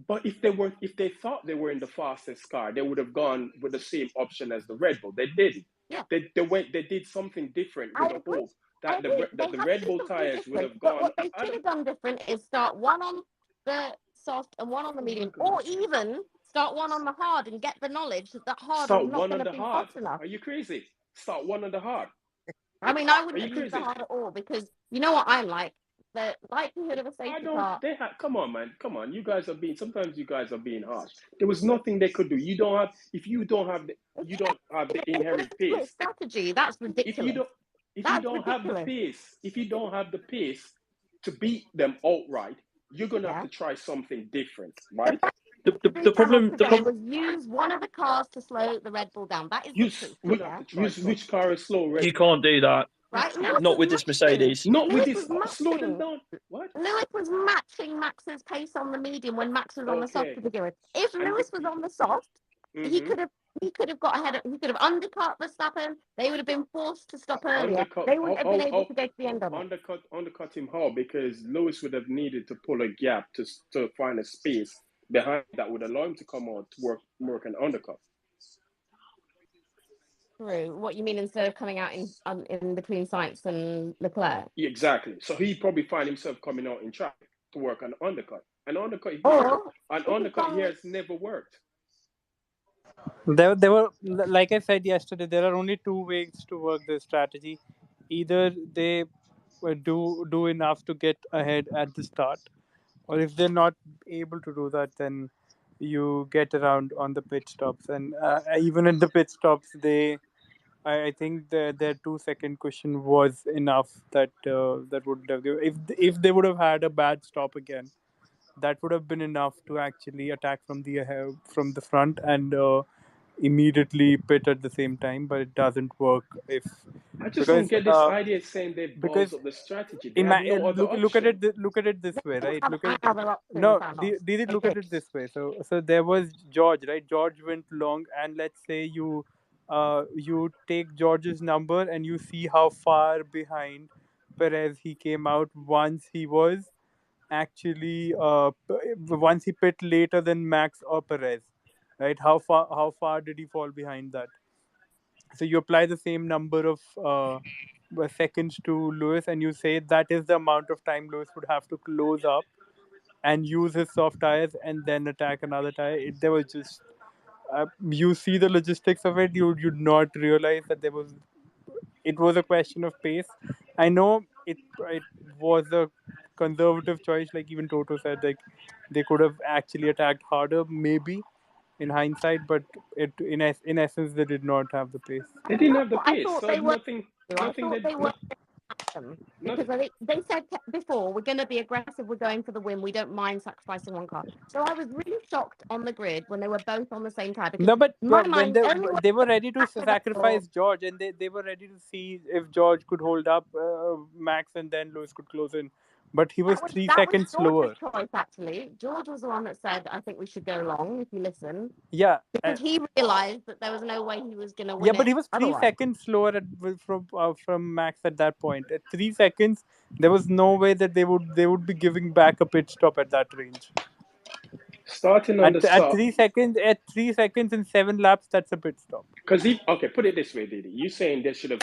But if they thought they were in the fastest car, they would have gone with the same option as the Red Bull. They didn't. Yeah. They did something different with I the agree. hope I that agree. They the had to Red do Bull something tires would different. have But gone. what they should have done different is start one on the soft and one on the medium, God. or even start one on the hard and get the knowledge that the hard Start was not one going on to the be hard. fast enough. Are you crazy? Start one on the hard. I mean, I Are wouldn't you have used the crazy? hard at all because you know what I'm like. The likelihood of a I safety don't. car. They have. Come on, man. Come on. You guys are being. Sometimes you guys are being harsh. There was nothing they could do. You don't have. If you don't have the. You don't have the If inherent it's a split pace. strategy, that's If you ridiculous. don't. If you That's don't have the ridiculous. pace. If you don't have the pace to beat them outright, you're gonna have Yeah. to try something different, The right? best The problem today was use one of the cars to slow the Red Bull down. That is the truth. Yeah. Which car is slow, Red? you can't do that. Right? Lewis Not was with this matching. Mercedes. Not with Lewis this. was Slow them matching. down. What? Lewis was matching Max's pace on the medium when Max was on the soft Okay. to begin with. If And Lewis was on the soft, he could have got ahead. He could have undercut Verstappen. They would have been forced to stop earlier. undercut. They wouldn't have been able to go to the end of it. Undercut him how? Because Lewis would have needed to pull a gap to find a space behind that would allow him to come out to work an undercut. True. What you mean instead of coming out in between Sainz and Leclerc? Exactly. So he probably find himself coming out in traffic to work an undercut. Or An if he's undercut gone here has never worked. There were, like I said yesterday, there are only two ways to work this strategy. Either they do enough to get ahead at the start, or if they're not able to do that, then you get around on the pit stops. And even in the pit stops, I think their 2 second cushion was enough that would have given, if they would have had a bad stop again, that would have been enough to actually attack from the front and immediately pit at the same time. But it doesn't work I just don't get this idea saying they balls because up the strategy. They have no other option. look at it this way, right? Look at other options. no, did look at it this way. So there was George, right? George went long, and let's say you take George's number and you see how far behind Perez he came out once he was actually once he pit later than Max or Perez, right? How far did he fall behind that? So you apply the same number of seconds to Lewis, and you say that is the amount of time Lewis would have to close up and use his soft tires and then attack another tire. There was just you see the logistics of it. You'd not realize that it was a question of pace. I know it was a conservative choice, like even Toto said, like they could have actually attacked harder, maybe in hindsight, but in essence they did not have the pace. They didn't have the I pace, thought so they were. nothing. I thought they were them because I think they said before we're going to be aggressive. We're going for the win. We don't mind sacrificing one car. So I was really shocked on the grid when they were both on the same tire. Because No, but in my when mind, they were ready to sacrifice George, and they were ready to see if George could hold up Max, and then Lewis could close in. But he was 3 seconds slower. Choice, actually. George was the one that said, I think we should go long, if you listen. Yeah. Because he realised that there was no way he was going to win. Yeah, but he was 3 seconds slower from Max at that point. At 3 seconds, there was no way that they would be giving back a pit stop at that range. Starting on at 3 seconds and 7 laps, that's a pit stop. Because put it this way, Didi. You saying they should have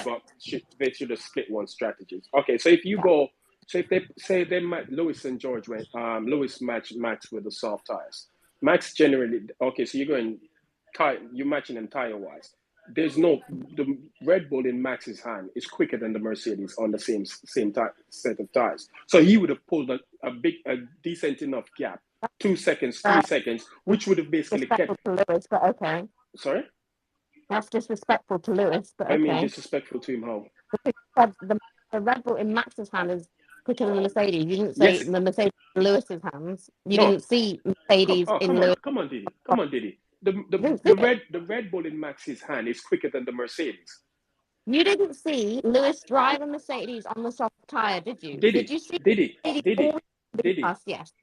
split one strategies. Okay, so if you go, so if they say Lewis and George went, Lewis matched Max with the soft tires. Max generally so you're going you're matching them tire wise. There's no the Red Bull in Max's hand is quicker than the Mercedes on the same set of tires. So he would have pulled a decent enough gap. 2 seconds, 3 seconds, which would have basically kept Lewis, but okay. Sorry? That's disrespectful to Lewis, but okay. I mean disrespectful to him how? The Red Bull in Max's hand is quicker than the Mercedes. You didn't say the Mercedes in Lewis's hands. You didn't see Mercedes in Lewis. Come on, Didi. The Red Bull in Max's hand is quicker than the Mercedes. You didn't see Lewis drive a Mercedes on the soft tire, did you? Did you see? Did Yes.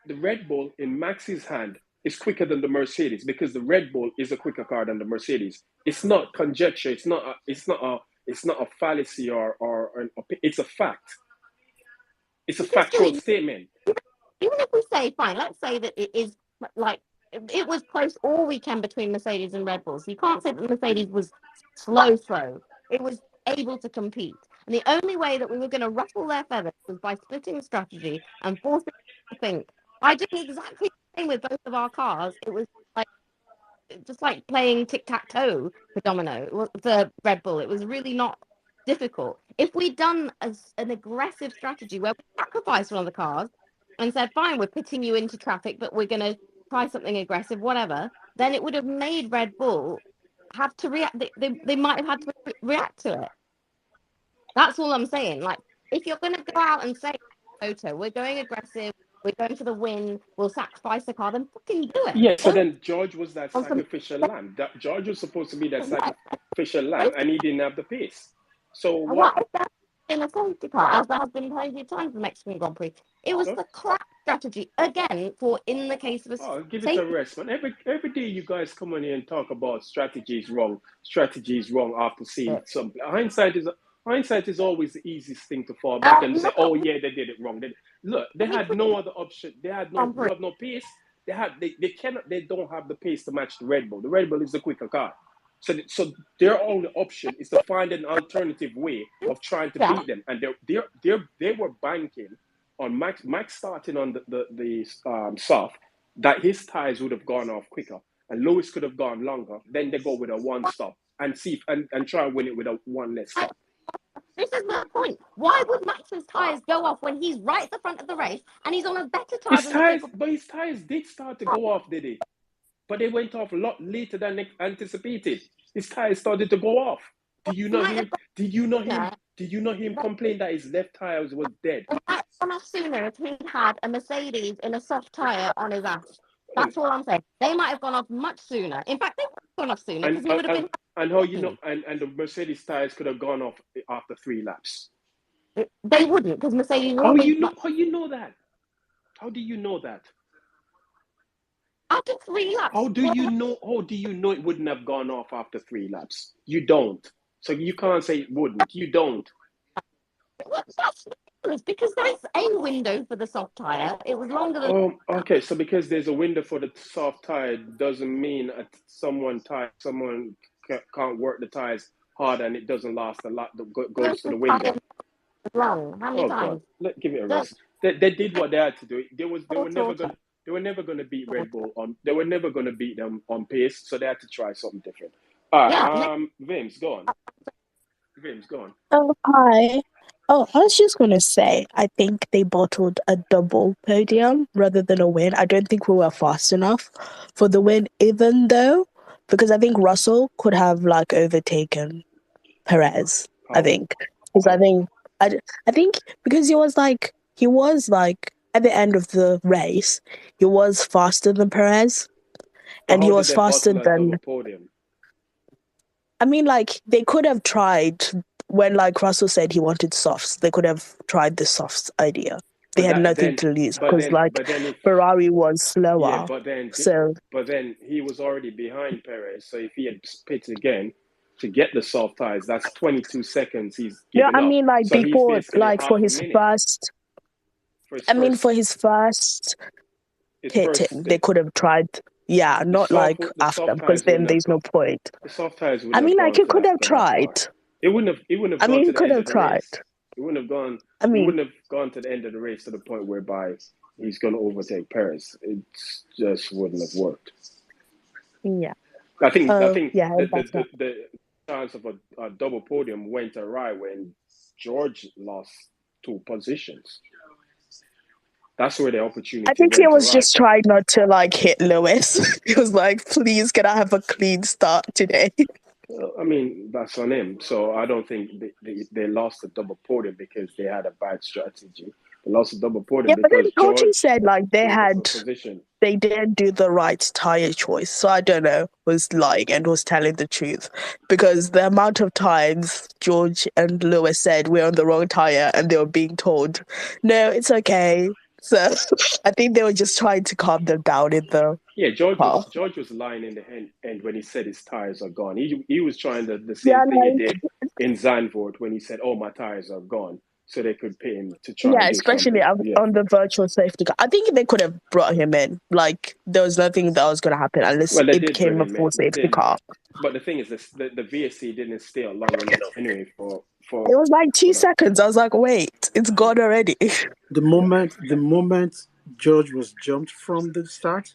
The Red Bull in Max's hand is quicker than the Mercedes because the Red Bull is a quicker car than the Mercedes. It's not conjecture. It's not a fallacy or it's a fact. It's a factual statement. Even if we say, fine, let's say that it is like it was close all weekend between Mercedes and Red Bull. So you can't say that Mercedes was slow. It was able to compete. And the only way that we were going to ruffle their feathers was by splitting the strategy and forcing them to think. I did exactly the same with both of our cars. It was like just like playing tic-tac-toe for Domino, for Red Bull. It was really not difficult. If we'd done an aggressive strategy where we sacrificed one of the cars and said, fine, we're pitting you into traffic, but we're going to try something aggressive, whatever, then it would have made Red Bull have to react. They might have had to react to it. That's all I'm saying. Like, if you're going to go out and say, Toto, we're going aggressive, we're going for the win, we'll sacrifice the car, then fucking do it. Yeah, so then George was that sacrificial lamb. That George was supposed to be that sacrificial lamb, and he didn't have the pace. So what if that's in a safety car, as there has been plenty of times in the Mexican Grand Prix? It was the crap strategy again for in the case of a give it a rest, man. Every day you guys come on here and talk about strategy is wrong after seeing some hindsight is always the easiest thing to fall back and say, oh yeah, they did it wrong. Look, they had no other option. They had no pace. They don't have the pace to match the Red Bull. The Red Bull is the quicker car. So their only option is to find an alternative way of trying to beat them. And they were banking on Max starting on the soft, that his tires would have gone off quicker and Lewis could have gone longer. Then they go with a one stop and see and try and win it with a one less stop. This is my point. Why would Max's tires go off when he's right at the front of the race and he's on a better tire But his tires did start to go off, did they? But they went off a lot later than anticipated. His tires started to go off. Did you know him complain that his left tire was dead? It might have gone off sooner if he had a Mercedes in a soft tire on his ass. That's all I'm saying. They might have gone off much sooner. In fact, they would have gone off sooner because he would have been. And how you know? And the Mercedes tires could have gone off after 3 laps. They wouldn't because Mercedes. How you know that? How do you know that? After 3 laps. How do you know it wouldn't have gone off after 3 laps? You don't. So you can't say it wouldn't. You don't. Well, that's because there's a window for the soft tire. It was longer than. Okay. So because there's a window for the soft tire doesn't mean someone can't work the tires hard and it doesn't last a lot. Goes to the window. Long. How many times? God. Give it a rest. They did what they had to do. They were never going to beat Red Bull they were never going to beat them on pace, so they had to try something different. All right, Vims, go on. Oh, hi. Oh, I was just going to say, I think they bottled a double podium rather than a win. I don't think we were fast enough for the win, even though, because I think Russell could have overtaken Perez. I think because I think because he was at the end of the race, he was faster than Perez, and he was faster than. I mean, they could have tried when, Russell said he wanted softs. They could have tried the softs idea. They had nothing to lose because, Ferrari was slower. Yeah, but then he was already behind Perez. So if he had pitted again to get the soft tires, that's 22 seconds. He's given I mean, up. So before, for his first. For his first pitting, they could have tried. Yeah, not after, because then there's no point. The soft tires would he could have tried. It wouldn't have. He could have tried. It wouldn't have gone. It wouldn't have gone to the end of the race to the point whereby he's going to overtake Perez. It just wouldn't have worked. Yeah. I think the chance of a double podium went awry when George lost 2 positions. That's where the opportunity. I think he was just trying not to hit Lewis. He was like, "Please, can I have a clean start today?" I mean, that's on him. So I don't think they lost the double podium because they had a bad strategy. They lost the double podium because but then George said they didn't do the right tire choice. So I don't know, was lying and was telling the truth, because the amount of times George and Lewis said we're on the wrong tire and they were being told, "No, it's okay." So I think they were just trying to calm them down in the. Yeah, George was lying in the end when he said his tires are gone. He was trying the same thing he did in Zandvoort when he said, "Oh, my tires are gone." so they could pay him to try Yeah, and do especially something. Yeah. on the virtual safety car. I think they could have brought him in. Like, there was nothing that was going to happen unless Well, they it did bring became a him full in. They safety did, car. but the thing is, the VSC didn't stay long enough anyway for It was like 2 that. seconds. I was like, wait, it's gone already. The moment George was jumped from the start,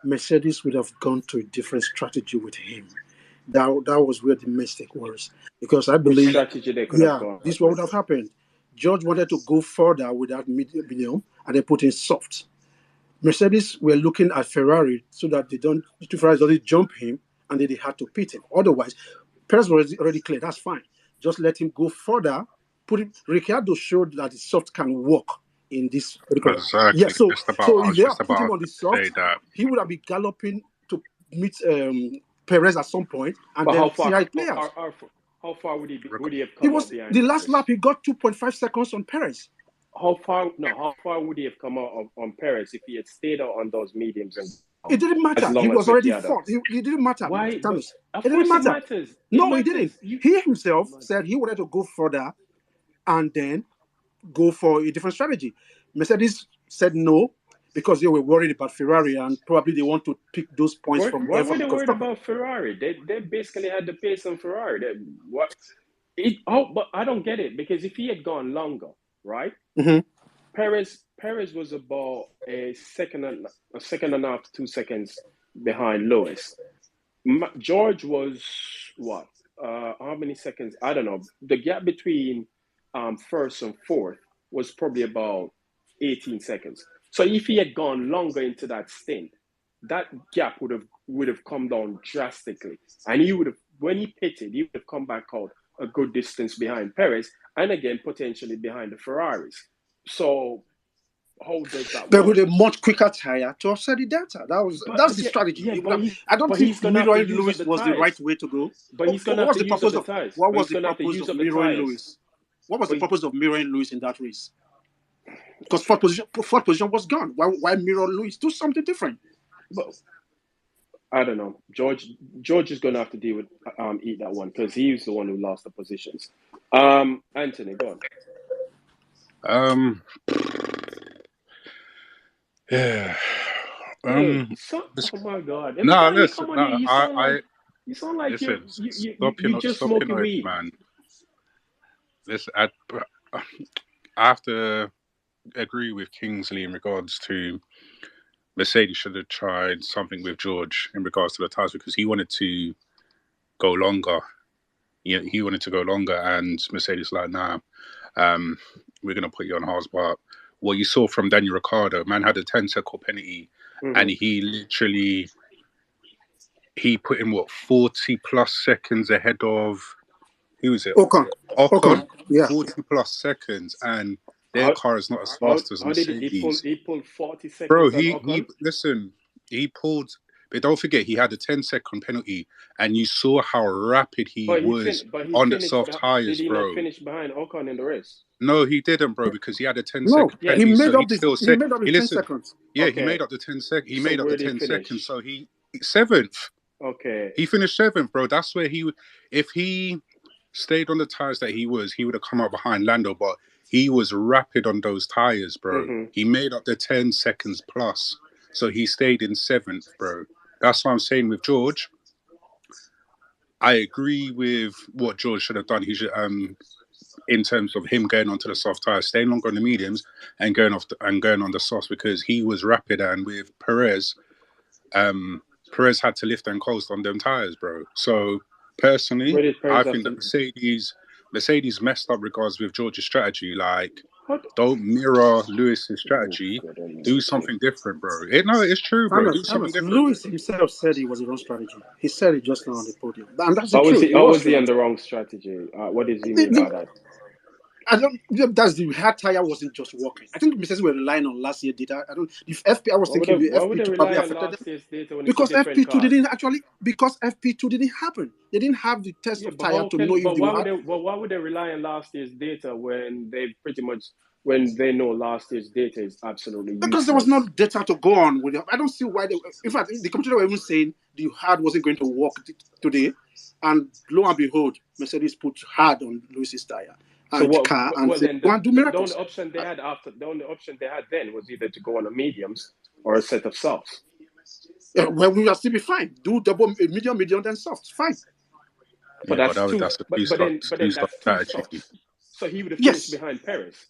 Mercedes would have gone to a different strategy with him. That was where the mistake was, because I Which believe, strategy they could have gone this what would with? have happened. George wanted to go further with that medium, and they put in soft. Mercedes were looking at Ferrari so that the two Ferraris don't jump him, and then they had to pit him. Otherwise, Perez was already clear. That's fine. Just let him go further. Ricciardo showed that the soft can work in this. Exactly. Yeah. So I if was they just have put him about on the to say soft, that. he would have been galloping to meet Perez at some point, and But then see how it plays out. how far would he have He come was out behind the last Perez? lap. He got 2.5 seconds on Perez. How far would he have come out on Perez if he had stayed out on those mediums and It didn't matter. as He long as was already Ricciardo? fourth. It didn't matter. Why? Thomas. Of It didn't course, it matter. matters. No, he didn't. He himself Oh, said he wanted to go further and then go for a different strategy. Mercedes said no because they were worried about Ferrari and probably they want to pick those points from why there were from they the worried constructor. about Ferrari? They basically had the pace on Ferrari. But I don't get it, because if he had gone longer, right? Mm-hmm. Perez was about a second and a half to 2 seconds behind Lewis. George was what? How many seconds? I don't know. The gap between first and fourth was probably about 18 seconds. So if he had gone longer into that stint, that gap would have come down drastically, and he would have, when he pitted, he would have come back out a good distance behind Perez, and again potentially behind the Ferraris. So how does that But work? with a much quicker tire to offset the delta. That's the strategy. I don't think mirroring Lewis was the right way to go. But he's going to have to use up the tires. What was the purpose of mirroring Lewis? What was the purpose of mirroring Lewis in that race? Because fourth position was gone. Why mirror Lewis? Do something different. But I don't know. George is going to have to deal with eat that one, because he's the one who lost the positions. Anthony, go on. Yeah. oh my God! No, listen. Come on, no, you sound like listen, you just smoking weed, man. Listen, I have to agree with Kingsley in regards to Mercedes should have tried something with George in regards to the tires, because he wanted to go longer. He wanted to go longer, and Mercedes like, nah, we're gonna put you on hards. But what you saw from Daniel Ricciardo, man had a 10-second penalty, and he literally put in 40 plus seconds ahead of, who was it? Ocon. Yeah, 40 plus seconds, and their car is not as fast as Mercedes. He pulled 40 seconds. Bro, he pulled. But don't forget, he had a 10-second penalty, and you saw how rapid he was on the soft tires, did he bro. Not finish behind Ocon in the race? No, he didn't, bro, because he had a 10-second penalty. He made up the 10 seconds. Yeah, okay. He made up the 10 seconds. He made up the 10 seconds. So he 7th. Okay. He finished 7th, bro. That's where if he stayed on the tires that he would have come up behind Lando, but he was rapid on those tires, bro. He made up the 10 seconds plus. So he stayed in 7th, bro. That's what I'm saying with George. I agree with what George should have done. He should, in terms of him going onto the soft tires, staying longer on the mediums and going on the softs, because he was rapid. And with Perez, Perez had to lift and coast on them tires, bro. So personally, I think that Mercedes messed up regards with George's strategy. Like, don't mirror Lewis's strategy. Do something different, bro. It's true, bro. Do something different. Lewis himself said it was the wrong strategy. He said it just now on the podium. And that's the truth. How was he on the wrong strategy? What does he mean by that? That's the hard tire wasn't just working. I think Mercedes were relying on last year's data. If FP, I was thinking the FP2 probably affected them because FP2 didn't actually, because FP2 didn't happen. They didn't have the test of tire to know if they had. But why would they rely on last year's data when they know last year's data is absolutely useless? Because there was no data to go on with. I don't see why in fact, the computer were even saying the hard wasn't going to work today, and lo and behold, Mercedes put hard on Lewis's tire. and car and say, then go and do the miracles. only option they had then was either to go on a mediums or a set of softs. Well, we will still be fine. Do double, medium, then soft. Fine. But yeah, that's two. that's a But then that's two strategy. softs. So he would have finished behind Perez.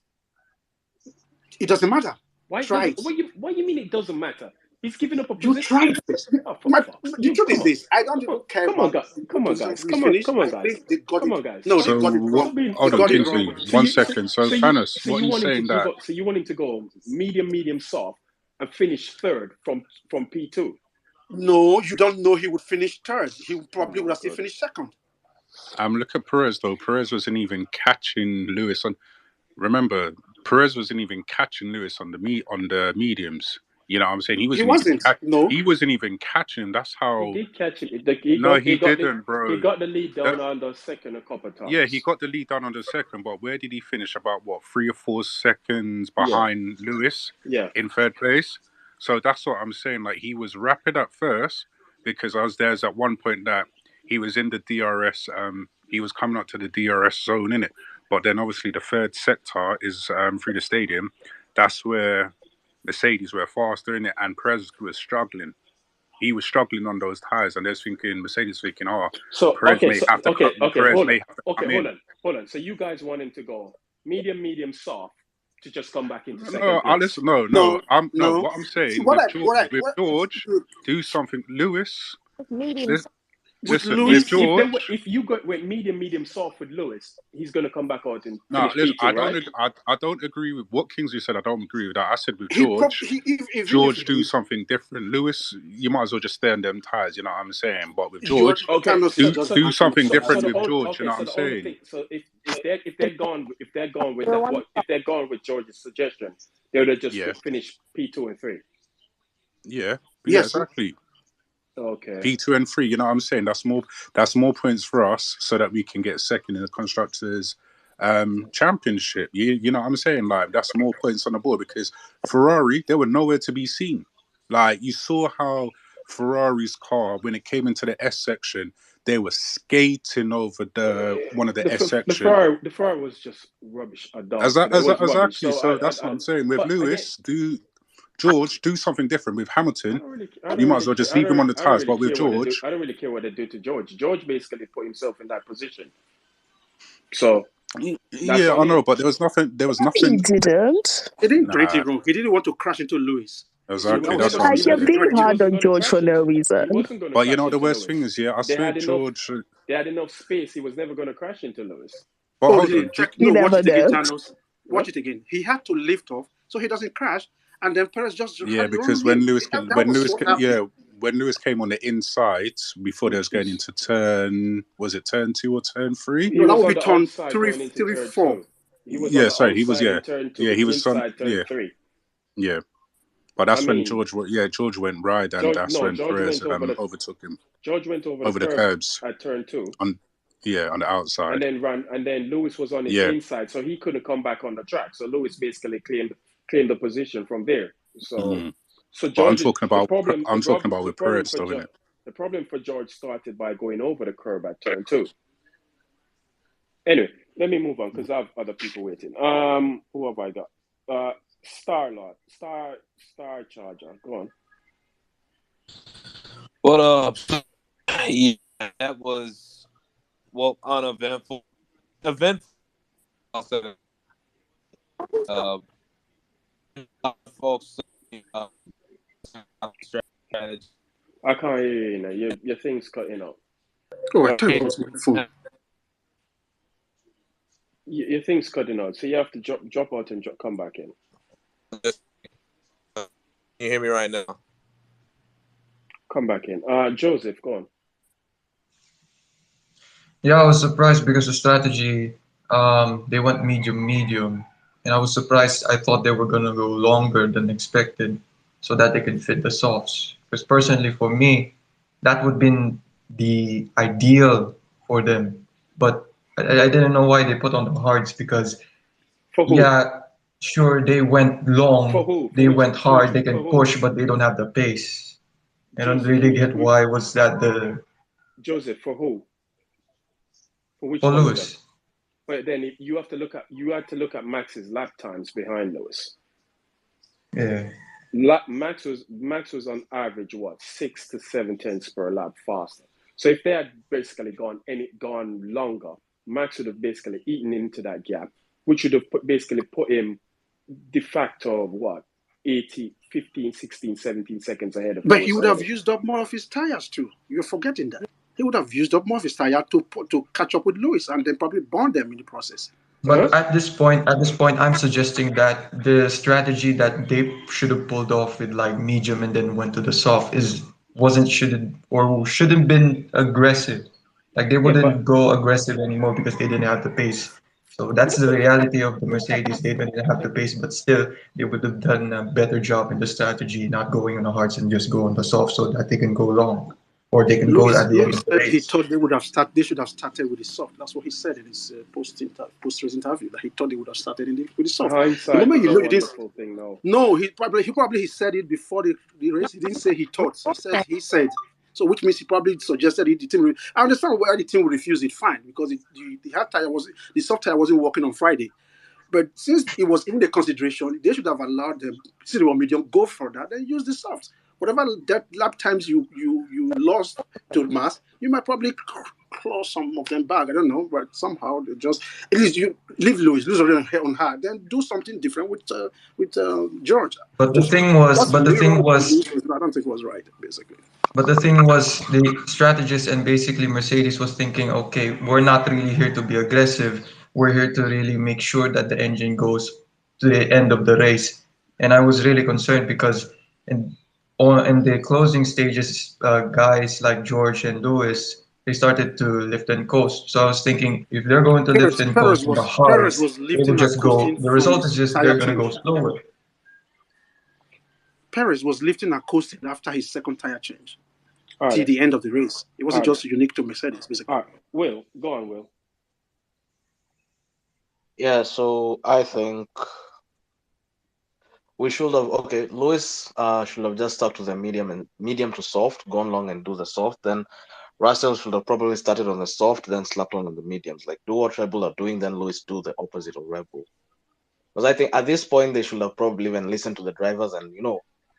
It doesn't matter. Why? Try it. What you mean it doesn't matter? He's giving up a You position. tried this. The truth is this: I don't even care about. Come on, guys. They got it. No, they got it wrong. Hold on, Kingsley. 1 second. So, Thanos, what are you saying that? So you want him to go medium, soft, and finish third from P2? No, you don't know he would finish third. He probably would have still finished second. Look at Perez though. Perez wasn't even catching Lewis on. Remember, Perez wasn't even catching Lewis on the mediums. You know what I'm saying? He wasn't. He wasn't even catching him. That's how. He did catch him. He didn't, bro. He got the lead down on the second a couple of times. Yeah, he got the lead down on the second, but where did he finish? About 3 or 4 seconds behind Lewis? Yeah. In third place. So that's what I'm saying. Like, he was rapid at first because there's at one point that he was in the DRS. He was coming up to the DRS zone, innit? But then obviously the third sector is through the stadium. That's where Mercedes were faster in it, and Perez was struggling. He was struggling on those tires, and Mercedes thinking, Perez may have to come. Hold on. So you guys want him to go medium, soft to just come back into second place? What I'm saying with George, do something. Lewis, medium. Listen, with George, if you went medium soft with Lewis, he's going to come back out and no. Listen, P2, I don't agree with what Kingsley said. I don't agree with that. I said with George, George do something different. Lewis, you might as well just stay on them tires. You know what I'm saying? But with George, do something different with George. You know what I'm saying? So if they're gone with George's suggestion, they would have just finished P2 and 3. Yeah. Exactly. Okay. P2 and 3, you know what I'm saying? That's more points for us so that we can get second in the constructors championship. You know what I'm saying? Like, that's more points on the board because Ferrari, they were nowhere to be seen. Like, you saw how Ferrari's car, when it came into the S section, they were skating over one of the S section. The Ferrari was just rubbish. Exactly. So that's what I'm saying. With Lewis, George, do something different. With Hamilton, you might as well just leave him on the tires. But with George, I don't really care what they do to George. George basically put himself in that position. So yeah, I know, but there was nothing. He didn't. He didn't do anything wrong. He didn't want to crash into Lewis. Exactly. That's what I'm saying. You're being hard on George for no reason. But you know the worst thing is, I swear George. They had enough space. He was never going to crash into Lewis. But hold on. Watch it again. He had to lift off so he doesn't crash. And then Perez just because when Lewis came on the inside before they was going into turn 2 or turn 3? No, that would be turn 3, 4. He was on turn 3. Yeah, but that's when George went right, and that's when Perez overtook him. George went over the curbs at turn 2. On the outside, and then Lewis was on his inside, so he couldn't come back on the track. So Lewis basically claimed the position from there. So, I'm talking about with Perez, though, isn't it? The problem for George started by going over the curb at turn 2. Anyway, let me move on because I have other people waiting. Who have I got? Star Charger. Go on. What up? Yeah, that was uneventful. Folks, strategy. I can't hear you now. Your thing's cutting out. Oh, I tell you what's my phone. Your thing's cutting out, so you have to drop out and come back in. Can you hear me right now? Come back in. Joseph, go on. Yeah, I was surprised because the strategy, they went medium. And I was surprised. I thought they were going to go longer than expected so that they could fit the softs. Because personally, for me, that would have been the ideal for them. But I didn't know why they put on the hards because, yeah, sure, they went long. They went hard. They can push, but they don't have the pace. I don't really get why was that the... Joseph, for who? For which for Lewis. But then if you have to look at Max's lap times behind Lewis. Yeah. Max was on average 6 to 7 tenths per lap faster. So if they had basically gone longer, Max would have basically eaten into that gap, which would have basically put him de facto of 80, 15, 16, 17 seconds ahead of. But he would have used up more of his tires too. You're forgetting that. He would have used up more of his tire to catch up with Lewis and then probably burn them in the process. But at this point, I'm suggesting that the strategy that they should have pulled off with like medium and then went to the soft shouldn't been aggressive. Like they wouldn't go aggressive anymore because they didn't have the pace. So that's the reality of the Mercedes. They didn't have the pace, but still they would have done a better job in the strategy, not going on the hards and just go on the soft so that they can go long. Or they can go at the end of the race. He thought they should have started with the soft. That's what he said in his post-race interview. That he thought they would have started with the soft. Hindsight is a wonderful thing, though. No, he probably said it before the race. He didn't say he thought. He said. So which means he probably suggested it. The team. I understand why the team would refuse it. Fine, because the soft tire wasn't working on Friday. But since it was in the consideration, they should have allowed them. Since they were medium, go for that. Then use the soft. Whatever lap times you lost to Max, you might probably claw some of them back. I don't know, but somehow they just at least you leave Lewis on hard, then do something different with George. But the thing was, I don't think it was right, basically. But the thing was, the strategist and basically Mercedes was thinking, okay, we're not really here to be aggressive. We're here to really make sure that the engine goes to the end of the race. And I was really concerned because in the closing stages, guys like George and Lewis, they started to lift and coast. So I was thinking, if they're going to lift and coast on the hards, they will just go. The result is just they're going to go slower. Perez was lifting and coasting after his second tire change till the end of the race. It wasn't just unique to Mercedes, basically. All right. Will, go on, Will. Yeah, so I think we should have Lewis should have just stuck to the medium to soft, gone long and do the soft. Then Russell should have probably started on the soft, then slapped on the mediums. Like do what Red Bull are doing, then Lewis do the opposite of Red Bull. Because I think at this point they should have probably even listened to the drivers, and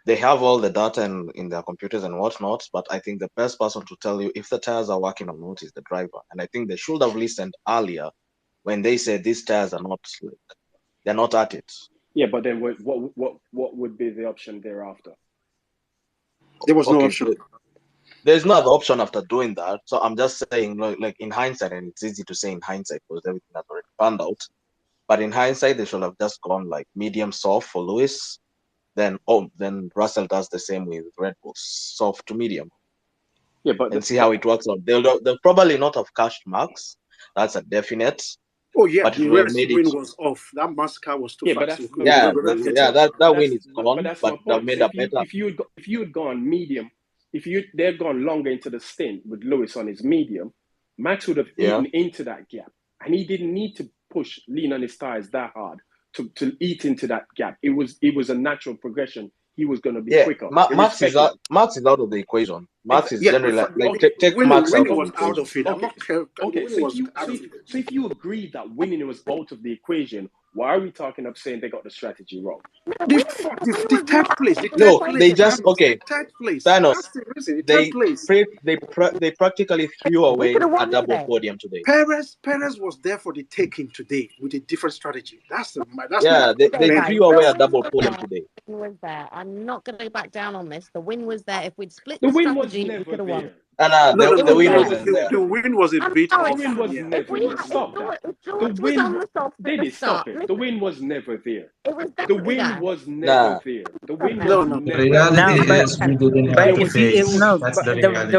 they have all the data in their computers and whatnot. But I think the best person to tell you if the tires are working or not is the driver. And I think they should have listened earlier when they said these tires are not they're not at it. Yeah, but then what would be the option thereafter? There was no option. There's no other option after doing that. So I'm just saying, like in hindsight, and it's easy to say in hindsight because everything has already panned out. But in hindsight, they should have just gone like medium soft for Lewis. Then Russell does the same with Red Bull, soft to medium. Yeah, but and see how it works out. They'll probably not have cashed Max. That's a definite. Oh yeah, but the win was off. That Masca was too fast. That win is gone. But that's but my made point. a better. If you had gone medium, they'd gone longer into the stint with Lewis on his medium, Max would have eaten into that gap, and he didn't need to lean on his tires that hard to eat into that gap. It was a natural progression. He was going to be quicker. Max is out of the equation. Max is generally take Max out of the equation. So if you agree that winning was out of the equation, why are we talking of saying they got the strategy wrong? The third place. They just third place. Thanos. They practically threw away a double podium today. Perez was there for the taking today with a different strategy. They threw away a double podium today. The win was there. I'm not going to go back down on this. The win was there. If we'd split the strategy, win was we never could have won. The win wasn't there. The win was a bit off. The win was never stop that. The win did it stop it. The win was never there. The win was never there. The win was never there. The reality is we didn't have the pace. That's the reality.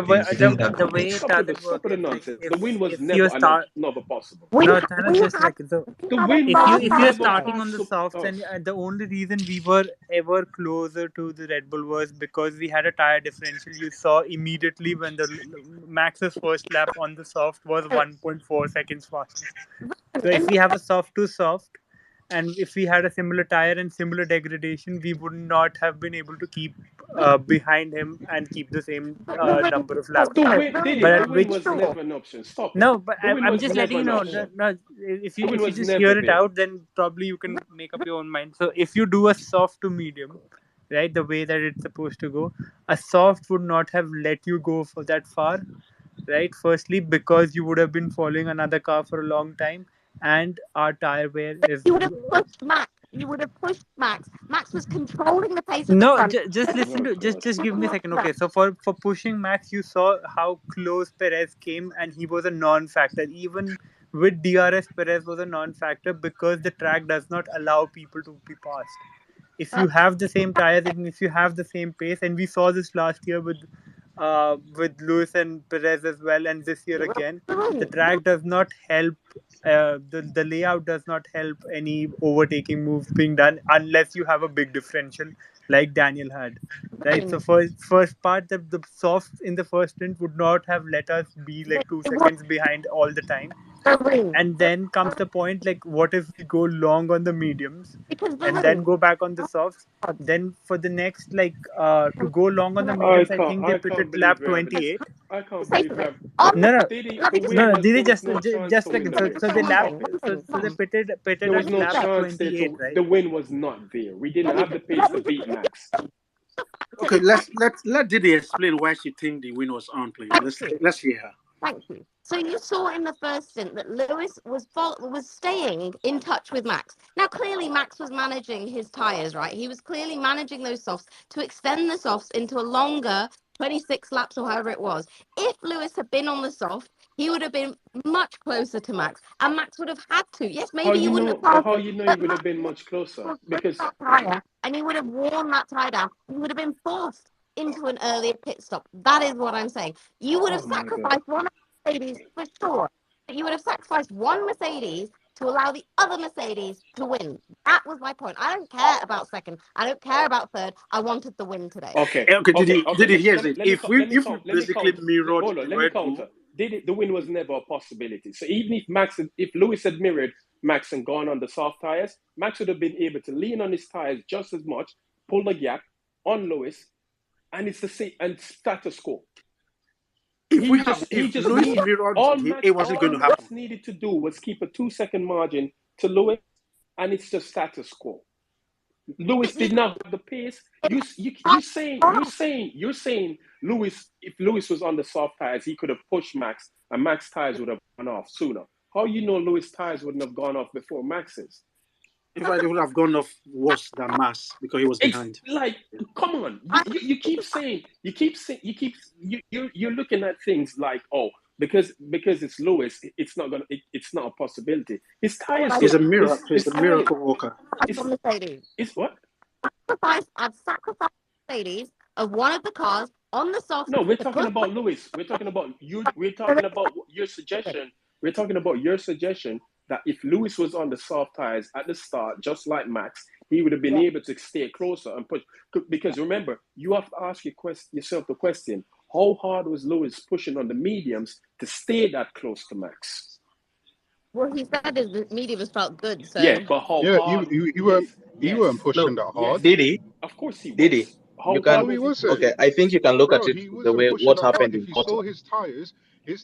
The way it started Stop working, the nonsense. if The win was you never possible. No, Thanos, just like The win if you're never starting on the possible. softs, and the only reason we were ever closer to the Red Bull was because we had a tire differential. You saw immediately when the Max's first lap on the soft was 1.4 seconds faster. So if we have a soft to soft, and if we had a similar tire and similar degradation, we would not have been able to keep behind him and keep the same number of laps. The win, did But it? The at win which was never an option. Stop it. no, but The win I'm was just letting never you an know. option. No, if The you win was just never hear it there. out, then probably you can make up your own mind. So if you do a soft to medium, right, the way that it's supposed to go, a soft would not have let you go for that far, right? Firstly, because you would have been following another car for a long time, and our tire wear is. You would have pushed Max. You would have pushed Max. Max was controlling the pace at the No, front. just listen to just give me a second. Okay, so for pushing Max, you saw how close Perez came, and he was a non-factor. Even with DRS, Perez was a non-factor because the track does not allow people to be passed. If you have the same tires and if you have the same pace, and we saw this last year with Lewis and Perez as well, and this year again, the track does not help. The layout does not help any overtaking moves being done unless you have a big differential like Daniel had, right? So first part, the softs in the first stint would not have let us be like 2 seconds behind all the time. And then comes the point, like, what if we go long on the mediums and then go back on the softs? Then for the next, like, to go long on the mediums, I think they pitted lap 28. I can't believe we have. No, There was no chance just to win second. the race. So they Stop lapped. it. So they pitted There was at no lap chance there 28, right? the win was not there. We didn't have the pace to beat Max. Okay, let Didi explain why she think the win was on, please. Let's hear her. Thank you. So you saw in the first stint that Lewis was staying in touch with Max. Now, clearly, Max was managing his tyres, right? He was clearly managing those softs to extend the softs into a longer 26 laps or however it was. If Lewis had been on the soft, he would have been much closer to Max, and Max would have had to. Yes, maybe you wouldn't have passed. How you know he would have been much closer? Because tire, and he would have worn that tire down. He would have been forced into an earlier pit stop. That is what I'm saying. You would have sacrificed one Mercedes for sure, but you would have sacrificed one Mercedes to allow the other Mercedes to win. That was my point. I don't care about second. I don't care about third. I wanted the win today. Okay. Did it? Here's it. If we basically mirrored, hold on, let me counter. The win was never a possibility. So even if Lewis had mirrored Max and gone on the soft tires, Max would have been able to lean on his tires just as much, pull the gap on Lewis, and it's the same and status quo. If Lewis mirrored him, it wasn't going to happen. Max needed to do was keep a 2-second margin to Lewis, and it's just status quo. Lewis did not have the pace. You're saying Lewis, if Lewis was on the soft tires, he could have pushed Max, and Max tires would have gone off sooner. How you know Lewis tires wouldn't have gone off before Max's? In fact, they would have gone off worse than Max because he was behind. Like, come on, you keep saying, you're looking at things like, oh, because it's Lewis, it's not a possibility. His tires. He's a miracle. He's a miracle worker. It's what? I've sacrificed Mercedes of one of the cars on the soft. No, we're talking about Lewis. We're talking about you. We're talking about your suggestion. We're talking about your suggestion that if Lewis was on the soft tires at the start, just like Max, he would have been able to stay closer and push. Because remember, you have to ask yourself the question: how hard was Lewis pushing on the mediums to stay that close to Max? Well, he said the mediums felt good. So yeah, but how hard? You weren't pushing that hard. Did he? Of course he was. Did he? You can. He wasn't. Okay, I think you can look at it the way what happened in If you saw his tires, they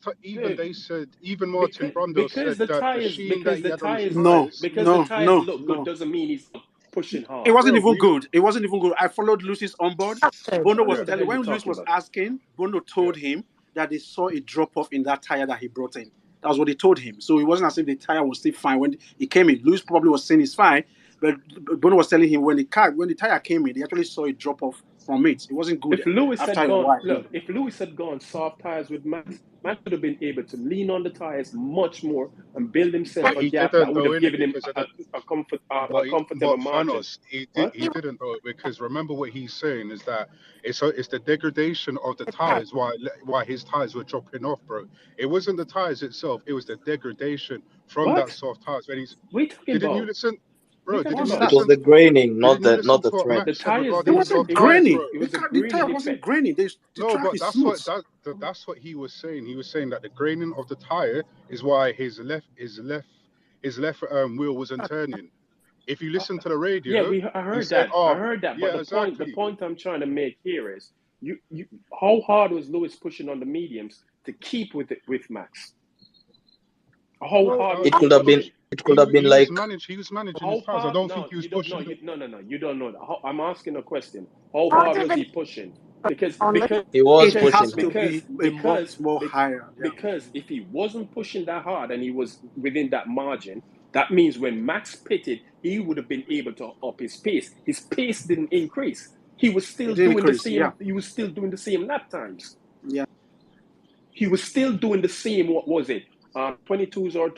said, even Martin Brundle said that the machine that he had on his tires. The tires look good doesn't mean he's pushing hard. It wasn't even good. It wasn't even good. I followed Lucy's onboard. Bono was telling when Lucy was asking, Bono told him that they saw a drop off in that tire that he brought in. That was what they told him. So it wasn't as if the tire was still fine when he came in. Lewis probably was saying it's fine, but Bono was telling him when the tire came in, they actually saw a drop off from it. It wasn't good. If Lewis had gone soft tires with Max would have been able to lean on the tires much more and build himself a gap that would have given him a comfortable margin. He didn't though, because remember what he's saying is that it's the degradation of the tires why his tires were dropping off, bro. It wasn't the tires itself; it was the degradation from that soft tires. When didn't you listen? Bro, it was the graining, not the tread. The tires, it wasn't graining. The tire wasn't graining. That's what he was saying. He was saying that the graining of the tire is why his left wheel wasn't turning. if you listen to the radio, I heard said, that. "Oh, I heard that. yeah, But exactly." the point I'm trying to make here is, how hard was Lewis pushing on the mediums to keep with Max? How hard was It he could have been. pushing? It could have been He like. was managing How his tires. I hard? don't think No, he was you don't. pushing them. No. You don't know that. I'm asking a question. How How hard did was they he pushing? Because He was It pushing has hard. to be a much more higher. Yeah. because if he wasn't pushing that hard and he was within that margin, that means when Max pitted, he would have been able to up his pace. His pace didn't increase. He was still It didn't doing the increase. same. Yeah. He was still doing the same lap times. Yeah. He was still doing the same. What was it? 22s or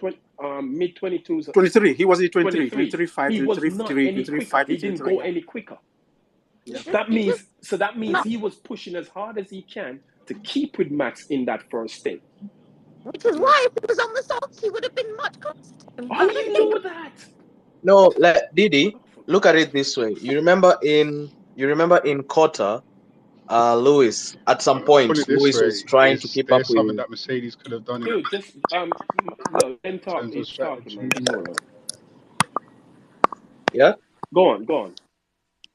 mid 22s. 23. He was at 23. 23, 5, He was 23, not 3, any 23, quicker. 5, He didn't 23. go Yeah. any quicker. Yeah. That means he was pushing as hard as he can to keep with Max in that first stint. Which is why if he was on the softs, he would have been much closer. How do you know that? No, Didi, look at it this way. You remember in Qatar, Lewis at some point, Put it this Lewis way: was trying to keep up there's something with. that Mercedes could have done in Dude, just look, let him talk. terms of He's talking, man. strategy. Just hold on. Yeah. Go on.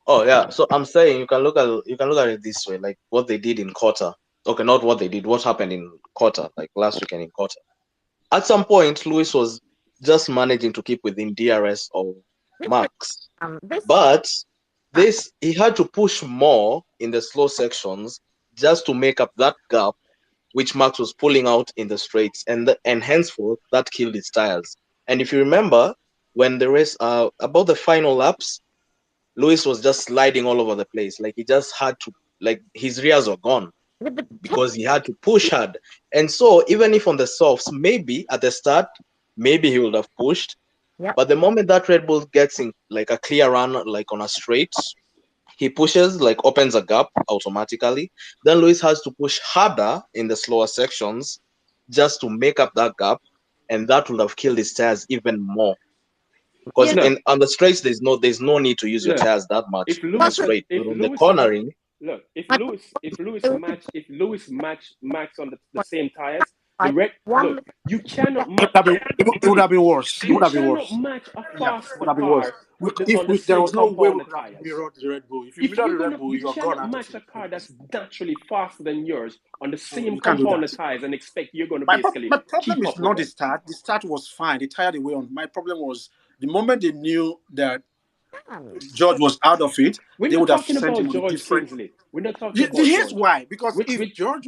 Oh yeah. So I'm saying you can look at it this way, like what they did in Qatar. Okay, not what they did. What happened in Qatar, like last weekend in Qatar. At some point, Lewis was just managing to keep within DRS or Max, but he had to push more in the slow sections just to make up that gap, which Max was pulling out in the straights, and henceforth that killed his tires. And if you remember, when the race about the final laps, Lewis was just sliding all over the place. Like he just had to, like his rears were gone because he had to push hard. And so even if on the softs, maybe at the start, maybe he would have pushed. Yep. But the moment that Red Bull gets in like a clear run, like on a straight, he pushes, like opens a gap automatically. Then Lewis has to push harder in the slower sections just to make up that gap. And that would have killed his tires even more. Because on the straights, there's no need to use your tires that much. If Lewis on the cornering, if Lewis matched Max on the same tires, you cannot match. It would have been worse. It would have been worse. Match a faster would have been worse. If there was no way we could have mirrored the Red Bull. If you mirror the Red Bull, you're gone. You cannot match a car that's naturally faster than yours on the same compound tires and expect you're going to basically. My problem is not the start. The start was fine. They tired away on. My problem was the moment they knew that George was out of it, they would have sent him with different. We're not talking about Here's George. why. Because if George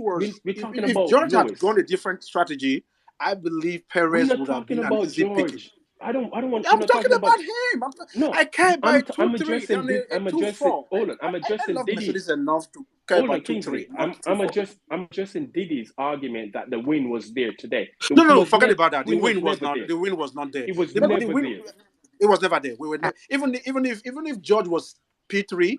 had gone a different strategy, I believe Perez would have been an easy picking. I don't want. I'm talking about him. I can't buy 2-3 and a 2-4. Hold on, I'm addressing I love Diddy. Mercedes enough to care about 2-3. I'm addressing Diddy's argument that the win was there today. No, forget about that. The win was not. The win was not there. It was never there. It was never there. We were even if George was P3,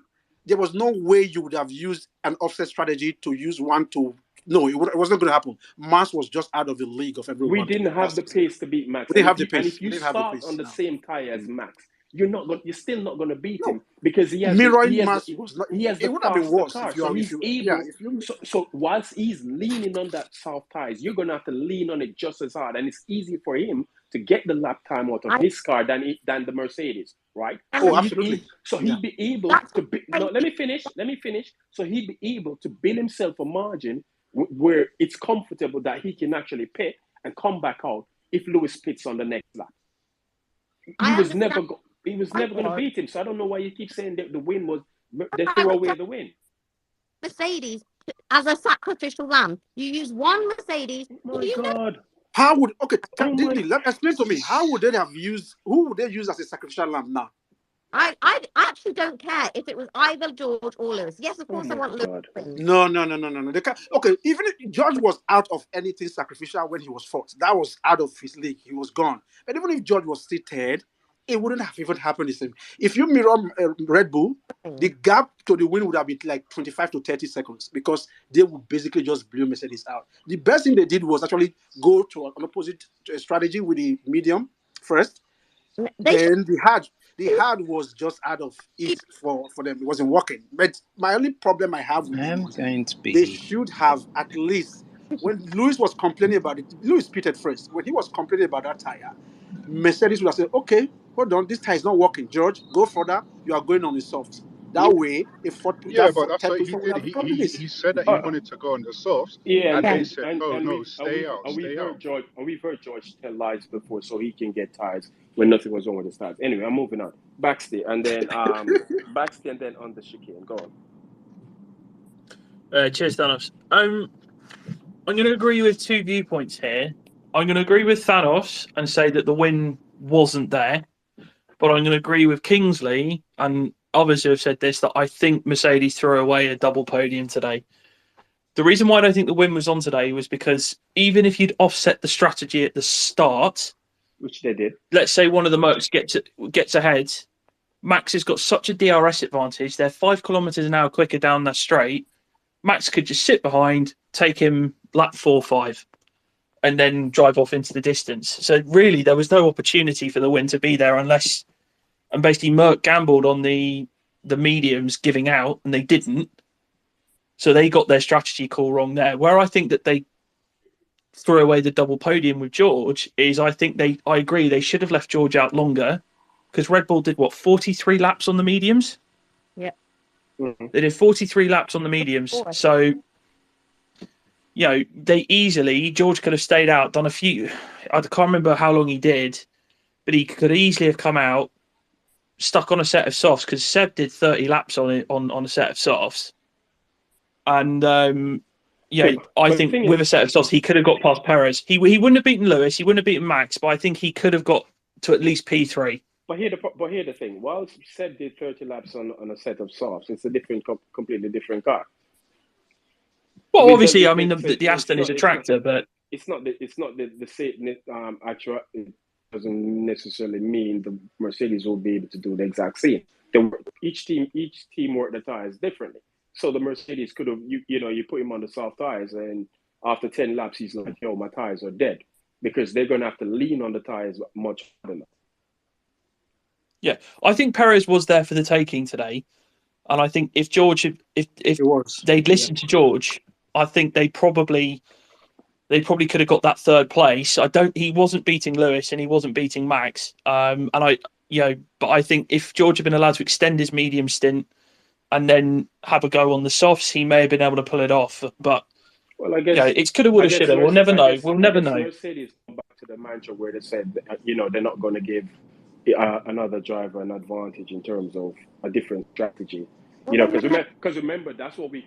there was no way you would have used an offset strategy to use one to. No, it wasn't going to happen. Max was just out of the league of everyone. We didn't have the pace to beat Max. We didn't have the pace. And if you start on the same tire as Max, you're still not going to beat him because he has Max. It would have been worse car. So whilst he's leaning on that soft tires, you're going to have to lean on it just as hard, and it's easy for him to get the lap time out of his car than the Mercedes, right? Absolutely. He'd be able to. Let me finish. So he'd be able to build himself a margin where it's comfortable that he can actually pit and come back out if Lewis pits on the next lap. He was never going to beat him. So I don't know why you keep saying that the win was they threw away the win. Mercedes as a sacrificial lamb. You use one Mercedes. Oh my God. How would explain to me how would they have used? Who would they use as a sacrificial lamb now? I actually don't care if it was either George or Lewis. Yes, of course I want Lewis. No. They can't. Okay, even if George was out of anything sacrificial when he was fourth, that was out of his league. He was gone. But even if George was still third, it wouldn't have even happened the same. If you mirror Red Bull, the gap to the win would have been like 25 to 30 seconds because they would basically just blew Mercedes out. The best thing they did was actually go to an opposite strategy with the medium first. Then the hard was just out of it for them. It wasn't working. But my only problem I have with them was they should have at least, when Lewis was complaining about it, Lewis pitted first. When he was complaining about that tire, Mercedes would have said, okay, hold on, this tire is not working. George, go further. You are going on the soft. That way, if But that's third what he position will did. have become this. He said that he wanted to go on the softs, Yeah, and they and said, and no, and no, we stay out, and we've stay heard out. George tell lies before, so he can get tires when nothing was wrong with his tires. Anyway, I'm moving on. Baxter, and then Baxter, and then on the chicane. Go on. Cheers, Thanos. I'm going to agree with two viewpoints here. I'm going to agree with Thanos and say that the win wasn't there, but I'm going to agree with Kingsley and others who have said this, that I think Mercedes threw away a double podium today. The reason why I don't think the win was on today was because even if you'd offset the strategy at the start, which they did, let's say one of the Mercs gets ahead, Max has got such a DRS advantage. They're 5 kilometers an hour quicker down that straight. Max could just sit behind, take him lap 4 5, and then drive off into the distance. So really, there was no opportunity for the win to be there unless, and basically Merck gambled on the mediums giving out, and they didn't. So they got their strategy call wrong there. Where I think that they threw away the double podium with George is I agree they should have left George out longer, because Red Bull did 43 laps on the mediums. Yeah. Mm-hmm. They did 43 laps on the mediums. So, George could have stayed out, done a few. I can't remember how long he did, but he could easily have come out, stuck on a set of softs, because Seb did 30 laps on a set of softs. And I think with a set of softs, he could have got past Perez. He wouldn't have beaten Lewis, he wouldn't have beaten Max, but I think he could have got to at least P3. But here the thing. While Seb did 30 laps on a set of softs, it's a completely different car. Well, obviously, I mean the Aston is a tractor, but it's not the same actual. It doesn't necessarily mean the Mercedes will be able to do the exact same. Each team worked the tires differently. So the Mercedes could have you put him on the soft tires, and after 10 laps he's like, yo, my tires are dead, because they're going to have to lean on the tires much harder. Yeah, I think Perez was there for the taking today, and I think if George, if they'd listened to George, I think they probably could have got that third place. He wasn't beating Lewis and he wasn't beating Max. But I think if George had been allowed to extend his medium stint and then have a go on the softs, he may have been able to pull it off. But I guess it's coulda, woulda, shoulda. We'll never know. We'll never know. Mercedes come back to the mantra where they said, they're not going to give another driver an advantage in terms of a different strategy. Because remember, that's what we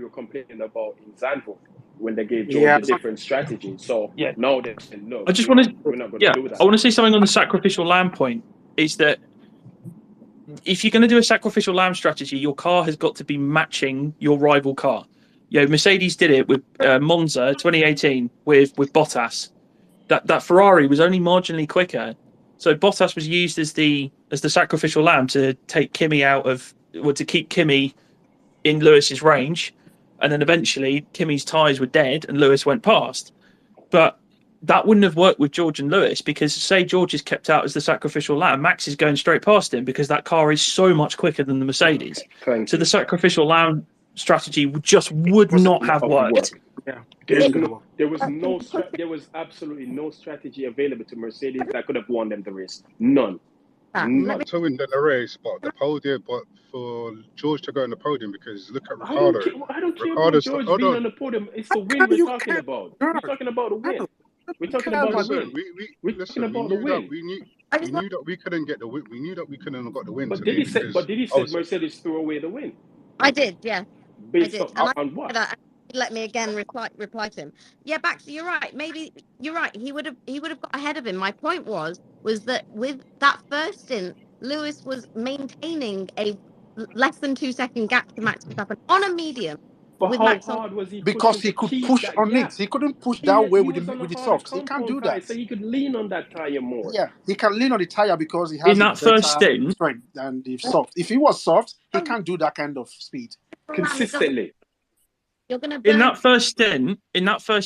were complaining about in Zandvoort when they gave George a different strategy. So now they said, no, I just want to, we're not going to do that. I want to say something on the sacrificial lamb point. Is that if you're going to do a sacrificial lamb strategy, your car has got to be matching your rival car. Mercedes did it with Monza 2018 with Bottas. That Ferrari was only marginally quicker, so Bottas was used as the sacrificial lamb to take Kimi to keep Kimi in Lewis's range, and then eventually Kimi's tyres were dead and Lewis went past. But that wouldn't have worked with George and Lewis, because say George is kept out as the sacrificial lamb, Max is going straight past him because that car is so much quicker than the Mercedes. So the sacrificial lamb strategy would not have worked. Yeah. There was absolutely no strategy available to Mercedes that could have won them the race. None. Not to win the race, but the podium, but for George to go on the podium, because look at Ricardo. I don't care about George being on the podium. It's the win we're talking about. We're talking about the win. We're talking about the win. We knew that we couldn't get the win. We knew that we couldn't have got the win. But did he say Mercedes threw away the win? I did, yeah. Based on what? Let me again reply to him. Yeah, Baxter, you're right. Maybe you're right. He would have got ahead of him. My point was that with that first stint, Lewis was maintaining a less than 2 second gap to Max Verstappen on a medium. But how hard was he? Because he could push on it. He couldn't push that way with the softs. He can't do that. So he could lean on that tire more. Yeah, he can lean on the tire because he has in that first stint strength than the soft. If he was soft, he can't do that kind of speed consistently. In that first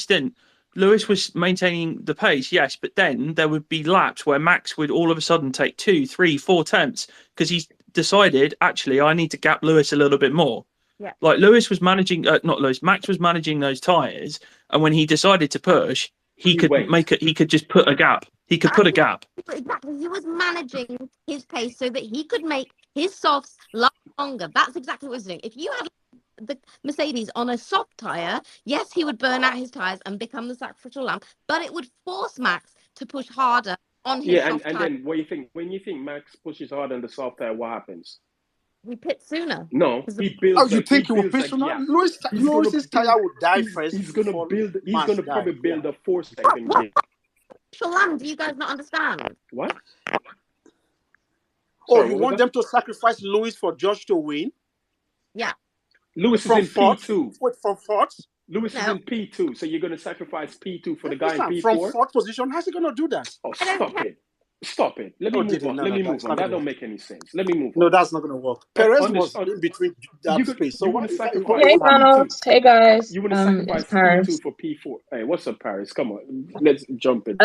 stint, Lewis was maintaining the pace, yes, but then there would be laps where Max would all of a sudden take 2, 3, 4 tenths because he's decided, actually, I need to gap Lewis a little bit more. Yeah. Like Lewis was managing, Max was managing those tyres, and when he decided to push, he could just put a gap. He could put a gap. Exactly. He was managing his pace so that he could make his softs last longer. That's exactly what he was doing. If you had the Mercedes on a soft tyre, yes, he would burn out his tyres and become the sacrificial lamb, but it would force Max to push harder on his soft and tyre. then what you think? When you think Max pushes hard on the soft tyre, what happens? We pit sooner. No, he builds. You think he he will builds pit a sooner? gap. Lewis's tire will die first. He's gonna before build. He's Max gonna die. probably build a 4-second gap. Lamb, do you guys not understand? What? Oh, Sorry, you what want was them to sacrifice Lewis for George to win? Yeah. Lewis is in P2. From fourth? Lewis is in P2, so you're going to sacrifice P2 for the guy in P4? From fourth position, how's he going to do that? Oh, stop it. Stop it. Let me move on. Let me move on. That don't make any sense. Let me move on. No, that's not going to work. Perez was in between that space. So want to sacrifice Hey, Thanos. Hey, guys. You want to sacrifice P2 for P4. Hey, what's up, Paris? Come on. Let's jump in.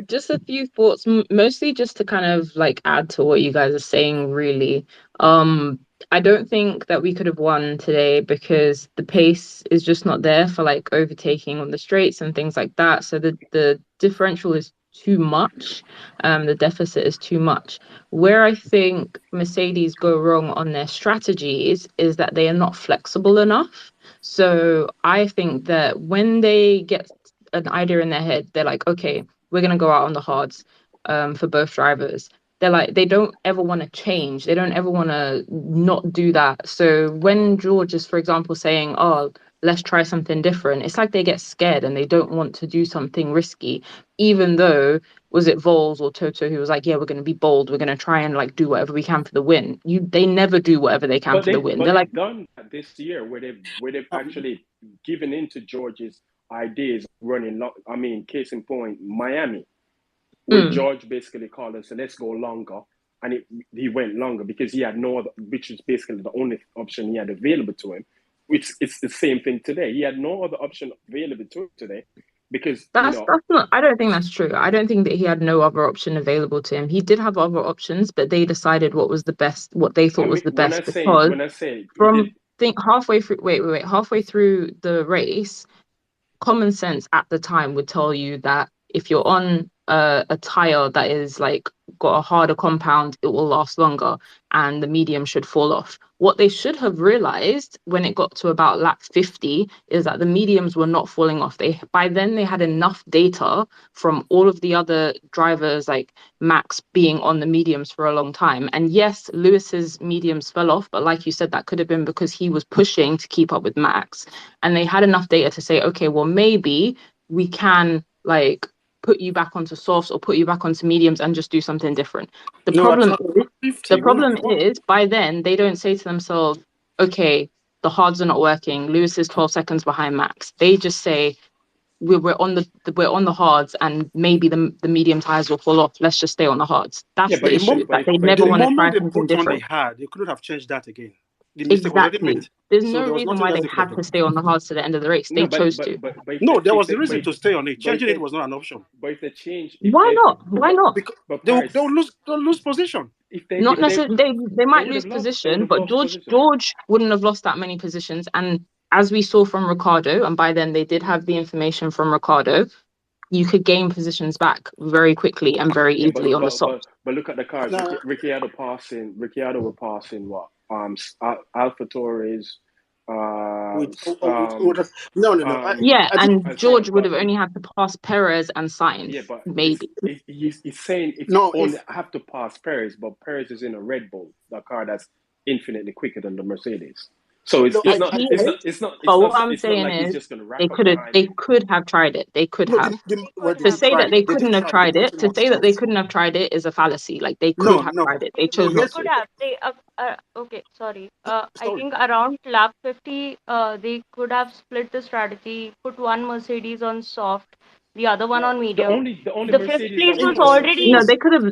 Just a few thoughts, mostly just to kind of like add to what you guys are saying, really. I don't think that we could have won today because the pace is just not there for like overtaking on the straights and things like that. So the differential is too much. The deficit is too much. Where I think Mercedes go wrong on their strategies is that they are not flexible enough. So I think that when they get an idea in their head, they're like, okay, we're going to go out on the hards for both drivers. They're like, they don't ever want to change. They don't ever want to not do that. So when George is, for example, saying, oh, let's try something different, it's like they get scared and they don't want to do something risky, even though, was it Vols or Toto who was like, yeah, we're going to be bold. We're going to try and like do whatever we can for the win. They never do whatever they can for the win. They're like done that this year where they've actually given into George's ideas running long. I mean, case in point, Miami, where George basically called and said, let's go longer. And he went longer because he had no other, which is basically the only option he had available to him. It's the same thing today. He had no other option available to him today because that's not. I don't think that's true. I don't think that he had no other option available to him. He did have other options, but they decided what was the best, what they thought was the best. Halfway through, halfway through the race, common sense at the time would tell you that if you're on a tire that is like got a harder compound, it will last longer and the medium should fall off. What they should have realized when it got to about lap 50 is that the mediums were not falling off. By then they had enough data from all of the other drivers, like Max being on the mediums for a long time. And yes, Lewis's mediums fell off, but like you said, that could have been because he was pushing to keep up with Max. And they had enough data to say, okay, well, maybe we can like put you back onto softs or put you back onto mediums and just do something different. The problem is by then they don't say to themselves, okay, the hards are not working. Lewis is 12 seconds behind Max. They just say we're on the hards and maybe the medium tires will fall off. Let's just stay on the hards. That's the issue. That they never want to try something different. They couldn't have changed that again. Exactly. There's no reason why they had to stay on the hards to the end of the race. They chose to. No, there was a reason to stay on it. Changing it was not an option. But if they change, why not? They'll lose position. Not necessarily. They might lose position, but George wouldn't have lost that many positions. And as we saw from Ricciardo, and by then they did have the information from Ricciardo, you could gain positions back very quickly and very easily on the soft. But look at the cars. Ricciardo were passing what? Alpha Torres. And George would have only had to pass Perez and Sainz. Yeah, but maybe he's saying only have to pass Perez, but Perez is in a Red Bull, the car that's infinitely quicker than the Mercedes. So it's not. But what I'm saying is, they could have tried it. They could have. To say that they couldn't have tried it, is a fallacy. Like they could have tried it. They chose not to. Could have. Okay, sorry. I think around lap 50, they could have split the strategy, put one Mercedes on soft, the other one on medium. The fifth place was already. No, they could have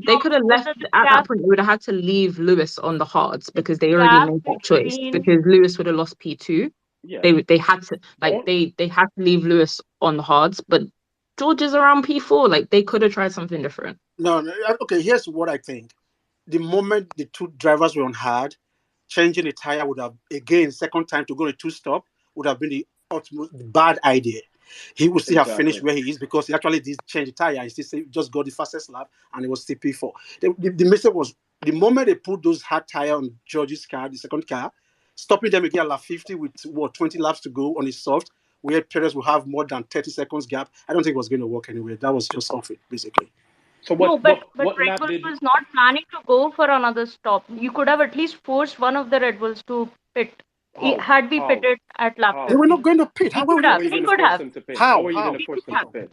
left at that point. They would have had to leave Lewis on the hards because they already made that choice. Because Lewis would have lost P2. Yeah. They had to they had to leave Lewis on the hards, but George is around P4. Like they could have tried something different. No. Okay, here's what I think. The moment the two drivers were on hard, changing the tire would have, again, second time to go to two-stop would have been the ultimate bad idea. he would still have finished where he is because he actually did change the tire. He still just got the fastest lap and it was still P4. The mistake was the moment they put those hard tire on George's car, the second car, stopping them again at lap 50 with 20 laps to go on his soft, where Perez will have more than 30 seconds gap. I don't think it was going to work anyway. That was just off it, basically. So but Red Bull was not planning to go for another stop. You could have at least forced one of the Red Bulls to pit. Had we pitted at lap 50. They were not going to pit. How could have. How were you going to force them to pit?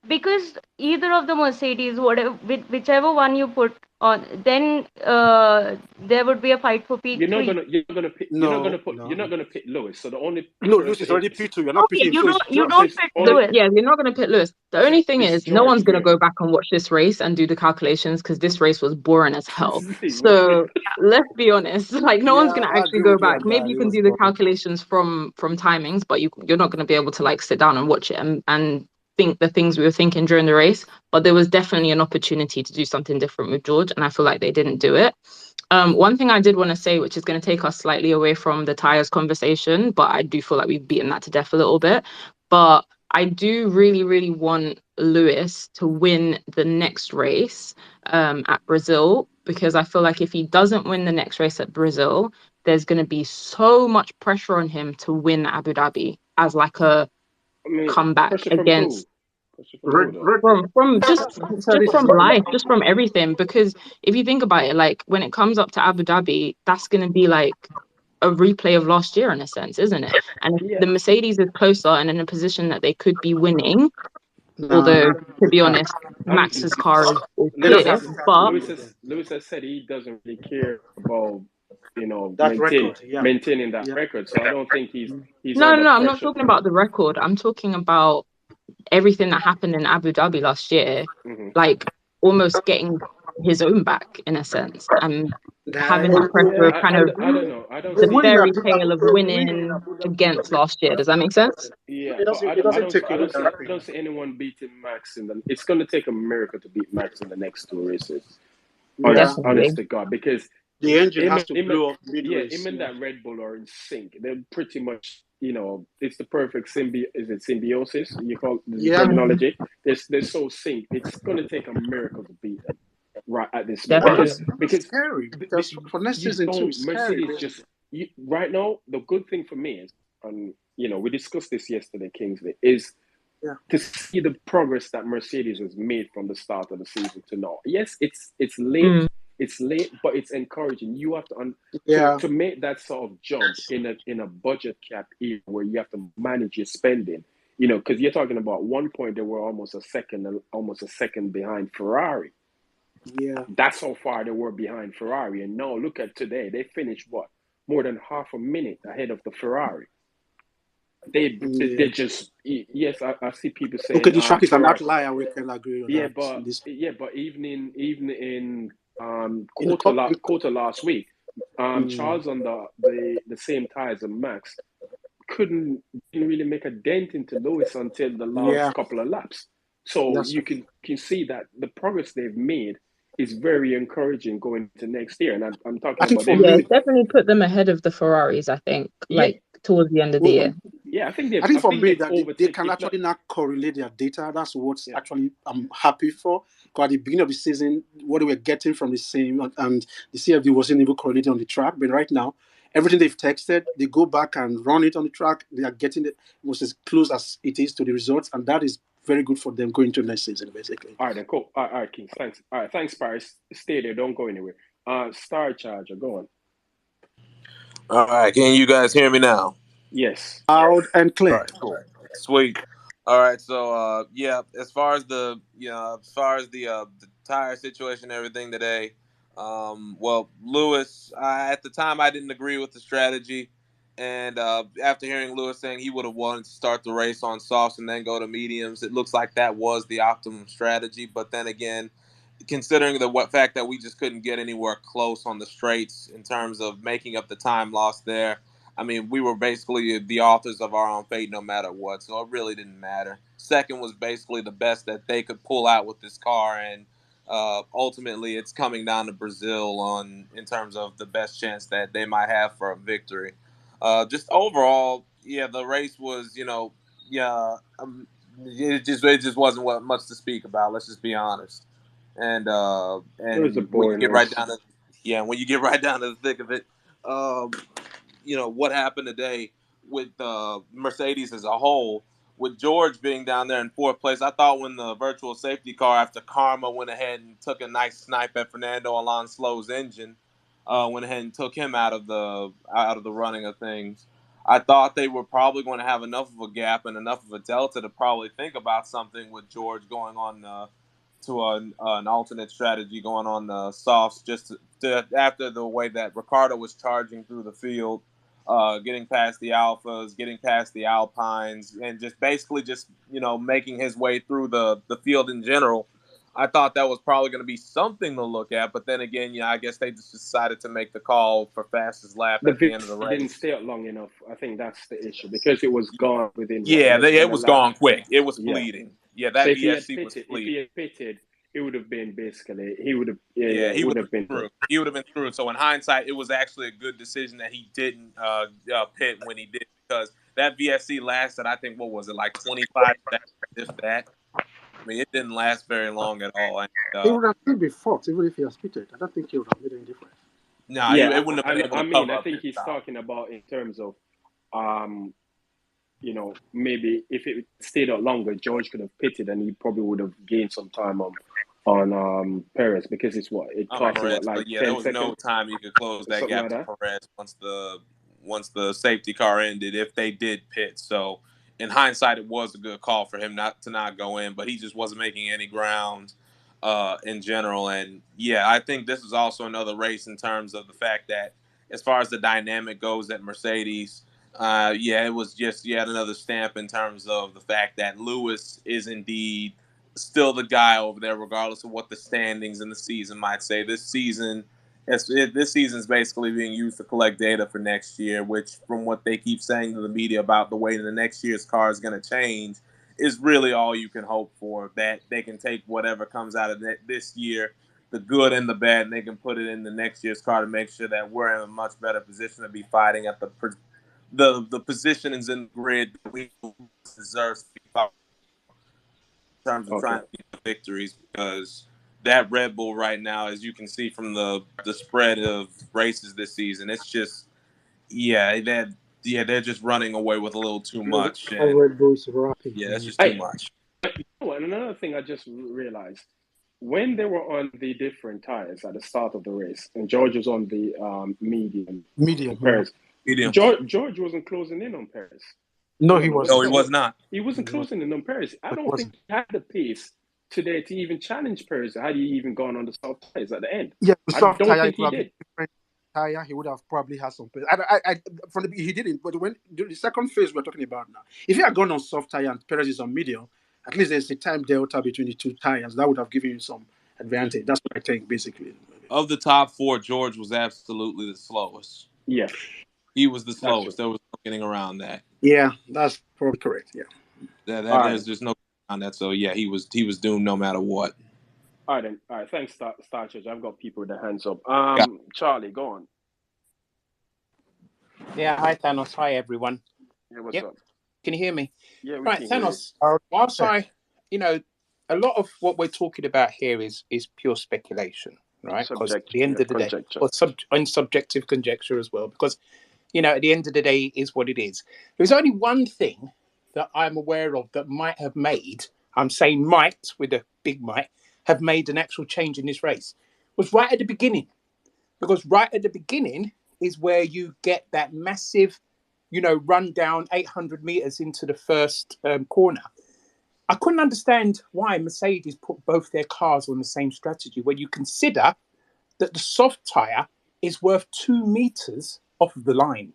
Because either of the Mercedes, whichever one you put on, then there would be a fight for P3. You're not gonna pit Lewis. So the only Lewis is already P2. You're not pitting. You don't pit Lewis. Yeah, you're not gonna pit Lewis. The only thing is, no one's gonna go back and watch this race and do the calculations because this race was boring as hell. So let's be honest. Like no one's gonna actually go back. Maybe you can do the calculations from timings, but you're not gonna be able to like sit down and watch it and think the things we were thinking during the race. But there was definitely an opportunity to do something different with George, and I feel like they didn't do it. One thing I did want to say, which is going to take us slightly away from the tires conversation, but I do feel like we've beaten that to death a little bit. But I do really, really want Lewis to win the next race at Brazil, because I feel like if he doesn't win the next race at Brazil, there's going to be so much pressure on him to win Abu Dhabi as like a comeback against from just from life, just from everything. Because if you think about it, like when it comes up to Abu Dhabi, that's going to be like a replay of last year in a sense, isn't it? And if the Mercedes is closer and in a position that they could be winning, although to be honest, Max's car is clear, but Lewis has said he doesn't really care about maintaining that record. So I don't think he's no, I'm not talking about the record. I'm talking about everything that happened in Abu Dhabi last year, like almost getting his own back in a sense, and having that pressure of kind of the fairy tale of winning against last year. Does that make sense? Yeah, I don't see anyone beating Max it's going to take a miracle to beat Max in the next two races. Honest to God, because the engine has to blow up mid-race. Him and that Red Bull are in sync. They're pretty much, it's the perfect symbiosis? You call the terminology. They're so synced. It's going to take a miracle to beat them right at this moment. Because scary. Because for next season too, Mercedes just right now. The good thing for me is, we discussed this yesterday, Kingsley, is to see the progress that Mercedes has made from the start of the season to now. Yes, it's late. It's late, but it's encouraging. You have to make that sort of jump in a budget cap era where you have to manage your spending. Because you're talking about one point they were almost a second behind Ferrari. Yeah, that's how far they were behind Ferrari. And now look at today; they finished more than half a minute ahead of the Ferrari. They just I see people saying the track is an outlier. We can agree on that. But even in quarter last week, Charles on the same tires as Max didn't really make a dent into Lewis until the last couple of laps. So you can see that the progress they've made is very encouraging going into next year. And I'm talking about it's definitely put them ahead of the Ferraris, I think, towards the end of the year. Yeah, I think for me that they can actually not correlate their data. That's what actually I'm happy for. Because at the beginning of the season, what they were getting from the same and the CFD wasn't even correlated on the track. But right now, everything they've texted, they go back and run it on the track. They are getting it almost as close as it is to the results, and that is very good for them going into next season, basically. All right, then, cool. All right, King, thanks. All right, thanks, Paris. Stay there. Don't go anywhere. Star Charger, go on. All right, can you guys hear me now? Yes. Loud and clear. All right, cool. Sweet. All right, so as far as the tire situation and everything today, Lewis, at the time I didn't agree with the strategy, and after hearing Lewis saying he would have wanted to start the race on softs and then go to mediums, it looks like that was the optimum strategy. But then again, considering the fact that we just couldn't get anywhere close on the straights in terms of making up the time lost there, I mean, we were basically the authors of our own fate no matter what, so it really didn't matter. Second was basically the best that they could pull out with this car, and ultimately it's coming down to Brazil in terms of the best chance that they might have for a victory. Just overall, the race was, it just wasn't much to speak about. Let's just be honest. And it was a when you boring get right race. down to when you get right down to the thick of it, what happened today with Mercedes as a whole, with George being down there in fourth place. I thought when the virtual safety car after Karma went ahead and took a nice snipe at Fernando Alonso's engine, went ahead and took him out of the running of things. I thought they were probably going to have enough of a gap and enough of a delta to probably think about something with George going on to an alternate strategy, going on the softs, just to, after the way that Ricardo was charging through the field, getting past the Alphas, getting past the Alpines, and just basically making his way through the field in general. I thought that was probably going to be something to look at, but then again, I guess they just decided to make the call for fastest lap at the end of the race. Didn't stay out long enough. I think that's the issue, because it was gone within. It was gone quick. It was fleeting. Yeah, that so VSC was fleeting. If he had pitted, it would have been basically he would have. He would have been screwed. He would have been screwed. So in hindsight, it was actually a good decision that he didn't pit when he did, because that VSC lasted, I think, what was it, like 25 seconds, if that. I mean, it didn't last very long at all. And, he would have still been fourth even if he has pitted. I don't think he would have made any difference. No, it wouldn't have been able to cover I up think he's talking about in terms of, maybe if it stayed out longer, George could have pitted and he probably would have gained some time on Perez, because it cost him Perez, like 10 there was seconds. No time you could close that gap to Perez once the safety car ended, if they did pit. So in hindsight, it was a good call for him not to go in, but he just wasn't making any ground in general. And I think this is also another race in terms of the fact that, as far as the dynamic goes at Mercedes, it was just yet another stamp in terms of the fact that Lewis is indeed still the guy over there, regardless of what the standings in the season might say. This season is basically being used to collect data for next year, which, from what they keep saying to the media about the way the next year's car is going to change, is really all you can hope for. That they can take whatever comes out of this year, the good and the bad, and they can put it in the next year's car to make sure that we're in a much better position to be fighting at the positionings in the grid that we deserve to be fighting in terms of trying to get victories, because that Red Bull right now, as you can see from the spread of races this season, it's just they're just running away with a little too much. And, Red Bull's rapid. Yeah, it's just too much. And another thing I just realized, when they were on the different tires at the start of the race, and George was on the medium Perez. George wasn't closing in on Perez. No, he wasn't. No, he was not. He wasn't closing in on Perez. I don't think he had the pace today to even challenge Perez. Had he even gone on the soft tires at the end? Yeah, the soft tire. Think he did. Tire, he would have probably had some pace. He didn't. But when the second phase we're talking about now, if he had gone on soft tire and Perez is on medium, at least there's a time delta between the two tires. That would have given you some advantage. That's what I think, basically. Of the top four, George was absolutely the slowest. Yeah. He was the slowest. There was no getting around that. Yeah, that's probably correct. Yeah. There's just no on that. So he was doomed no matter what. All right, then. All right, thanks, Star Church. I've got people with their hands up. Charlie, go on. Yeah, hi Thanos. Hi everyone. Yeah, what's up? Can you hear me? Yeah, we right, can Thanos. Whilst a lot of what we're talking about here is pure speculation, right? Because at the end of the day, and subjective conjecture as well. Because at the end of the day, it is what it is. There's only one thing that I'm aware of that might have made. I'm saying might with a big might have made an actual change in this race. Was right at the beginning, because right at the beginning is where you get that massive, run down 800 meters into the first corner. I couldn't understand why Mercedes put both their cars on the same strategy when you consider that the soft tyre is worth 2 meters off of the line.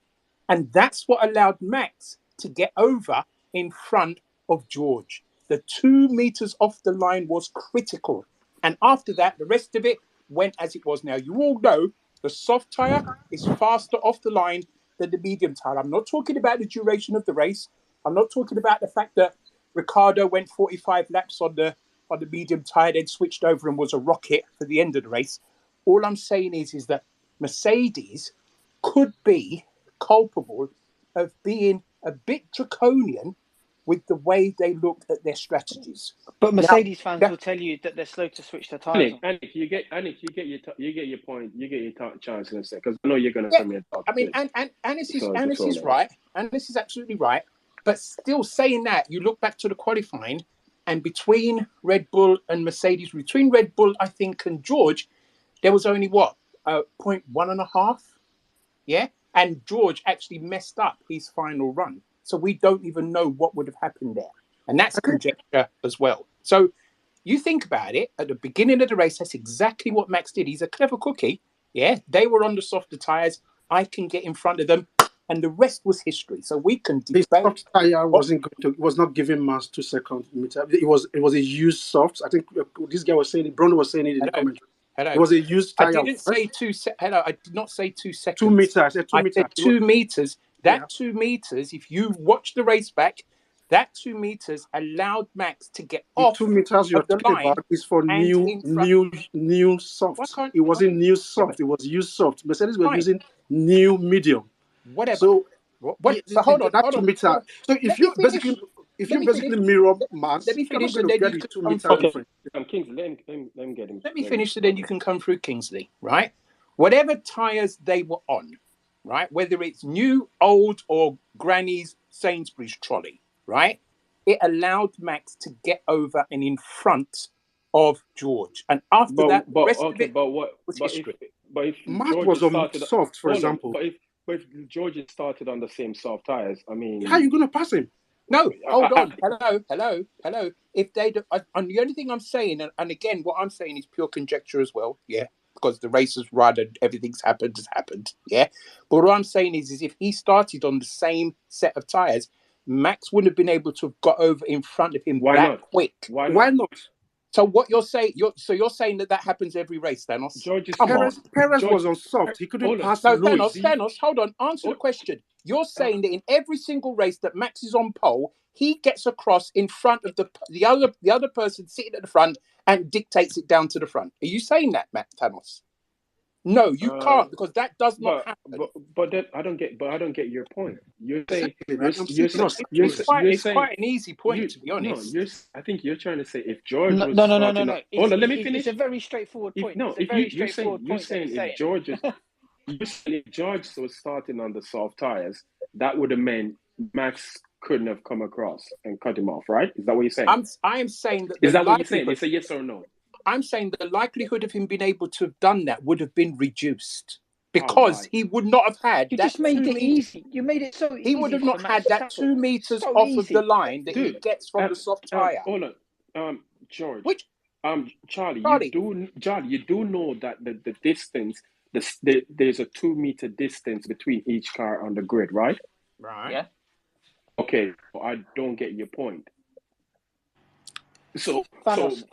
And that's what allowed Max to get over in front of George. The 2 meters off the line was critical. And after that, the rest of it went as it was. Now, you all know the soft tyre is faster off the line than the medium tyre. I'm not talking about the duration of the race. I'm not talking about the fact that Ricardo went 45 laps on the medium tyre, then switched over and was a rocket for the end of the race. All I'm saying is that Mercedes could be culpable of being a bit draconian with the way they looked at their strategies. But Mercedes fans will tell you that they're slow to switch their tires. Anik, you get your point. You get your chance in a second, because I know you're going to come in and talk. I mean, and this is right, and this is absolutely right. But still saying that, you look back to the qualifying, and between Red Bull and Mercedes, between Red Bull, I think, and George, there was only 0.1.5, yeah. And George actually messed up his final run, so we don't even know what would have happened there, and that's conjecture as well. So you think about it, at the beginning of the race, that's exactly what Max did. He's a clever cookie, yeah. They were on the softer tires. I can get in front of them. And the rest was history. So we can debate. The soft tire was not giving Max 2 seconds. It was a used soft. I think this guy was saying it. Bruno was saying it in the commentary. Hello. It was a used tire. I didn't say 2 seconds. Hello, I did not say 2 seconds. 2 meters. I said 2 meters. I said 2 meters. That 2 meters, if you watch the race back, that 2 meters allowed Max to get off. 2 meters you're talking about is for new soft. It wasn't new soft. It was used soft. Mercedes were using new medium. Whatever. So, so hold on. That 2 meters. So if you basically mirror Max, let me finish and then you can come through. Kingsley, let me get him. Let me finish and then you can come through, Kingsley. Right? Whatever tires they were on, right? Whether it's new, old, or Granny's Sainsbury's trolley, right? It allowed Max to get over and in front of George, and after that, the rest of it was history. But if Max was on soft, for example. But if George had started on the same soft tires, I mean, how are you going to pass him? No, hold on. Hello. If they do, and the only thing I'm saying, and again, what I'm saying is pure conjecture as well, yeah, because the race has run and everything's happened, yeah. But what I'm saying is if he started on the same set of tires, Max wouldn't have been able to have got over in front of him quick. Why not? So what you're saying, you're saying that happens every race, Thanos. Perez was on soft. He couldn't pass Lewis. Thanos, hold on. Answer the question. You're saying that in every single race that Max is on pole, he gets across in front of the other person sitting at the front and dictates it down to the front. Are you saying that, Thanos? No, you can't, because that does not happen. But I don't get your point. You're saying it's quite an easy point, to be honest. No, I think you're trying to say if George was no. Hold on, let me finish. It's a very straightforward point. You're saying if George was starting on the soft tires, that would have meant Max couldn't have come across and cut him off, right? Is that what you're saying? I am saying that. Is that what you're saying? It's a yes or no. I'm saying the likelihood of him being able to have done that would have been reduced because he would not have had. You just made it easy. You made it so easy. He would have not had that 2 meters off of the line that he gets from the soft tire. Hold on, George. Charlie, you do know that the distance, there's a 2 meter distance between each car on the grid, right? Right. Yeah. Okay, well, I don't get your point. So Thanos.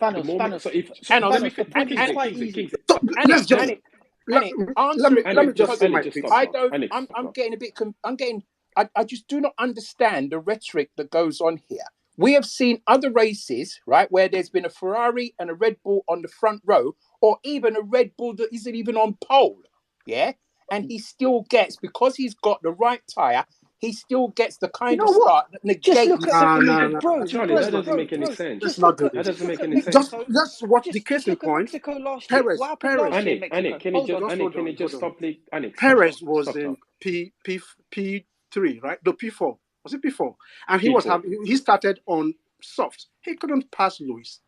I just do not understand the rhetoric that goes on here. We have seen other races, right, where there's been a Ferrari and a Red Bull on the front row, or even a Red Bull that isn't even on pole, yeah? And he still gets, because he's got the right tyre, he still gets the kind of start that negates. Charlie, that doesn't make any sense. That's not good. That doesn't make any sense. That's what the case in point. Perez, can you just stop? Perez was in P3, right? No, P4. Was it P4? And he started on soft. He couldn't pass Lewis.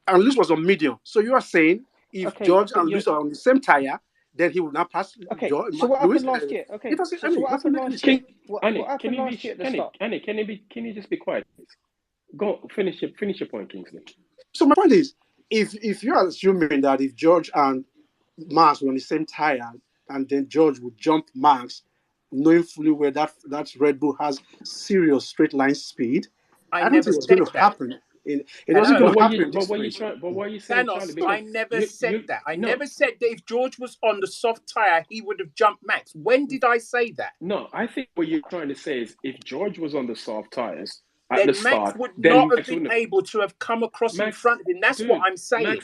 And Lewis was on medium. So you are saying if George and Lewis are on the same tire, then he will not pass. George, so what happened last year? Okay. What happened last year? Can you just be quiet, please? Go finish your point, Kingsley. So my point is, if you are assuming that if George and Max were on the same tire, and then George would jump Max, knowing fully where that Red Bull has serious straight line speed, I don't think it's going to happen. It wasn't going to happen. But what are you saying, Charlie? I never said that. I never said that if George was on the soft tire, he would have jumped Max. When did I say that? No, I think what you're trying to say is if George was on the soft tires at then the start, Max would not have been able to have come across in front of him. That's what I'm saying.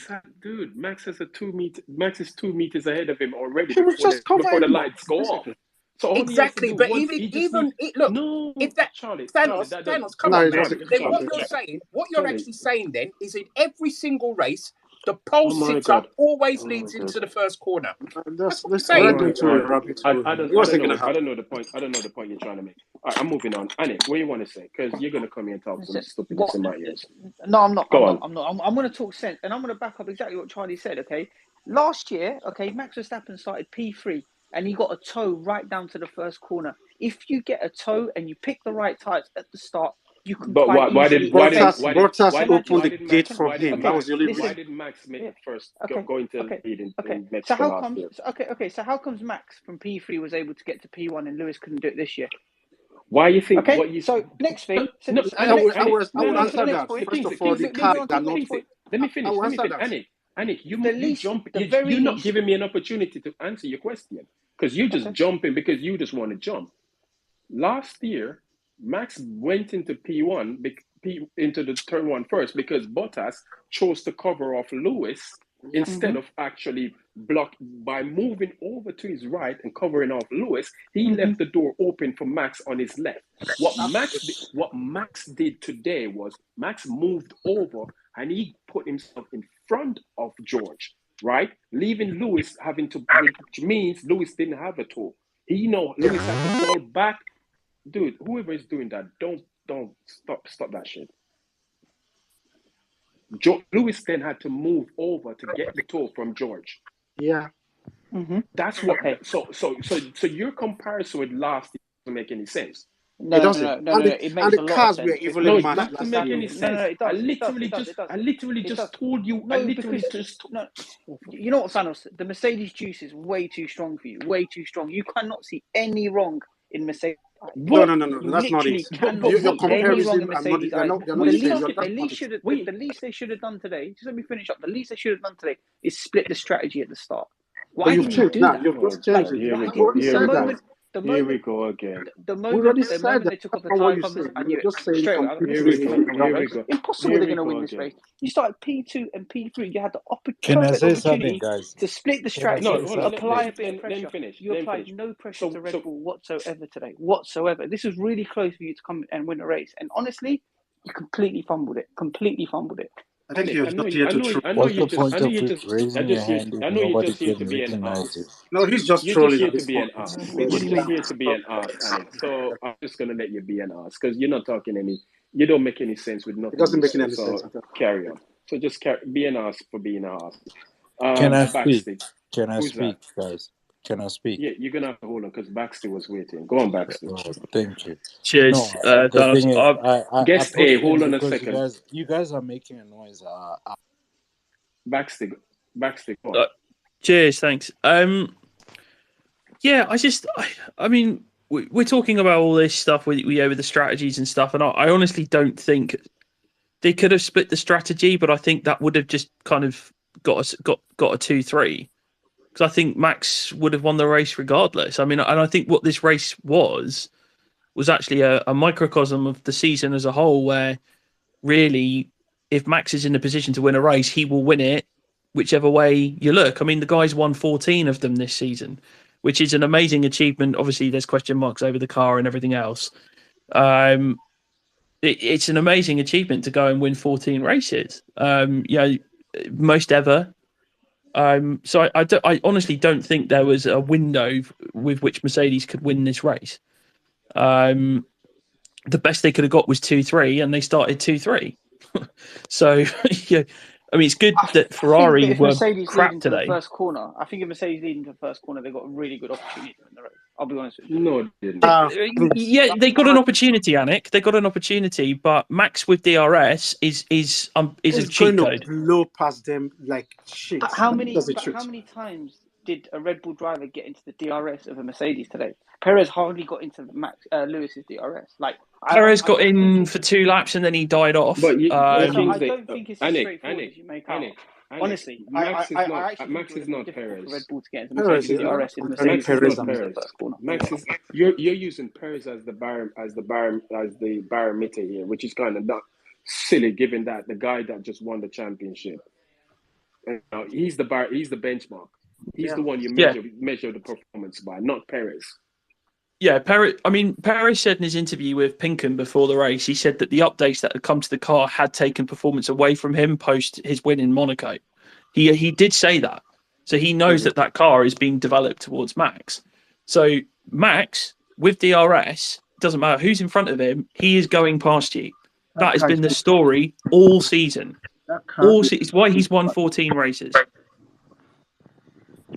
Max has Max is 2 meters ahead of him already before the lights go off. So all exactly, but look, if that Charlie, Thanos, come on, man. Then what you're actually saying then is in every single race, the pole sit up always leads into the first corner. That's what you're saying. I don't know the point. I don't know the point you're trying to make. All right, I'm moving on. Annie, what do you want to say? Because you're gonna come here and talk some stupidness in my ears. No, I'm not. Go on. I'm going to talk sense, and I'm going to back up exactly what Charlie said. Okay, last year, Max Verstappen started P3, and he got a toe right down to the first corner. If you get a toe and you pick the right tires at the start, you can quite easily. Bottas opened the gate for him? That was the only reason. Why did Max make the first go into the lead in Mexico So how last comes? year? So how comes Max from P3 was able to get to P1 and Lewis couldn't do it this year? Why you think? Okay, what you so next thing. I will answer that. First of all, the cars are not. Let me finish. Annie, you're not giving me an opportunity to answer your question because you just jumping because you just want to jump. Last year, Max went into P1, into the turn one first because Bottas chose to cover off Lewis instead of actually by moving over to his right and covering off Lewis. He left the door open for Max on his left. What Max did today was Max moved over and he put himself in front of George, right? Leaving Lewis having to, which means Lewis didn't have a toe. Lewis had to fall back. Dude, whoever is doing that, don't stop that shit. Lewis then had to move over to get the toe from George. Yeah. That's what. So your comparison with last year doesn't make any sense. No, it makes a lot of sense. It doesn't make any sense. I literally just told you. You know what, Thanos? The Mercedes juice is way too strong for you. Way too strong. You cannot see any wrong in Mercedes. No, that's not it. You're comparing them. The least they should have done today. Just let me finish up. The least they should have done today is split the strategy at the start. Why didn't you do that? You've just changed it. Here we go again. The moment they took off the tyre covers, I knew it. Straight away. Impossible they're going to win this race. You started P2 and P3. You had the perfect opportunity to split the strategy, apply a bit of pressure. You applied no pressure to Red Bull whatsoever today. Whatsoever. This was really close for you to come and win a race. And honestly, you completely fumbled it. I think you're not here to troll. What's the point of raising your hand if nobody can recognize it? No, he's just trolling. You're just here to be an ass. You're just here to be an ass, Annie. So I'm just going to let you be an ass because you're not talking you don't make any sense with nothing. It doesn't make any sense. Carry on. So just be an ass for being an ass. Can I speak? Can I speak, guys? Can I speak? Yeah, you're going to have to hold on because Baxter was waiting. Go on, Baxter. Oh, thank you. Cheers. Guest A, hold on a second. You guys are making a noise. Baxter, go on. Cheers, thanks. Yeah, I mean, we're talking about all this stuff with the strategies and stuff, and I honestly don't think they could have split the strategy, but I think that would have just kind of got a 2-3. Because I think Max would have won the race regardless. I mean, and I think what this race was actually a microcosm of the season as a whole, where really, if Max is in a position to win a race, he will win it whichever way you look. I mean, the guy's won 14 of them this season, which is an amazing achievement. Obviously, there's question marks over the car and everything else. It's an amazing achievement to go and win 14 races. Most ever. So I honestly don't think there was a window with which Mercedes could win this race. The best they could have got was 2-3, and they started 2-3. So, yeah, I mean, it's good that Ferrari were crap today. First corner, I think if Mercedes leading to the first corner, they got a really good opportunity to win the race. I'll be honest with you. No, they didn't. Yeah, they got an opportunity, Anik. They got an opportunity, but Max with DRS is a cheat code. Blow past them like shit. How many times did a Red Bull driver get into the DRS of a Mercedes today? Perez hardly got into Lewis's DRS. Perez got in for 2 laps and then he died off. But I don't think it's as straightforward as you make out. Honestly, Max is not Perez. Red Bull to get into Mercedes DRS in Mercedes. You're using Perez as the barometer here, which is kind of not silly, given that the guy that just won the championship, he's the benchmark. He's the one you measure the performance by, not Perez. Yeah, Perez said in his interview with Pinkham before the race, he said that the updates that had come to the car had taken performance away from him post his win in Monaco. He did say that. So he knows that car is being developed towards Max. So Max, with DRS, doesn't matter who's in front of him, he is going past you. That has been the story all season. It's why he's won 14 races.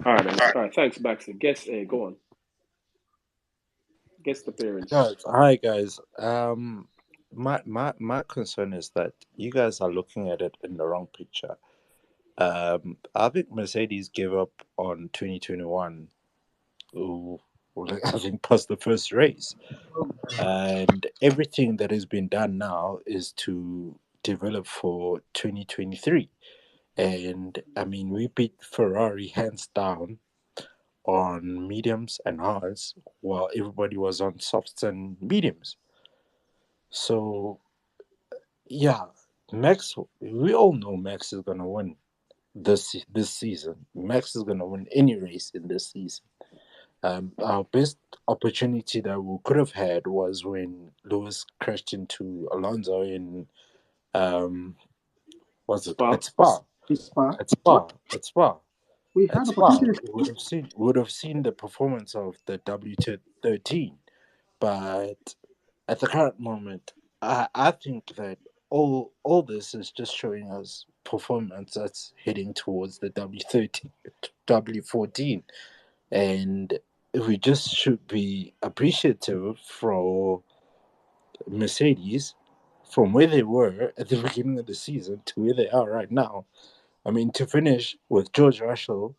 All right, thanks, Baxter. Guess, go on. Guess the parents. Hi guys. My concern is that you guys are looking at it in the wrong picture. I think Mercedes gave up on 2021. I think past the first race, and everything that has been done now is to develop for 2023. And I mean, we beat Ferrari hands down on mediums and hards, while everybody was on softs and mediums. So, yeah, Max. We all know Max is gonna win this season. Max is gonna win any race in this season. Our best opportunity that we could have had was when Lewis crashed into Alonso in was it Spa? at Spa? Spa. At Spa. At Spa. We had opportunity. Would have seen the performance of the W13, but at the current moment, I think that all this is just showing us performance that's heading towards the W13, W14, and we just should be appreciative for Mercedes from where they were at the beginning of the season to where they are right now. I mean, to finish with George Russell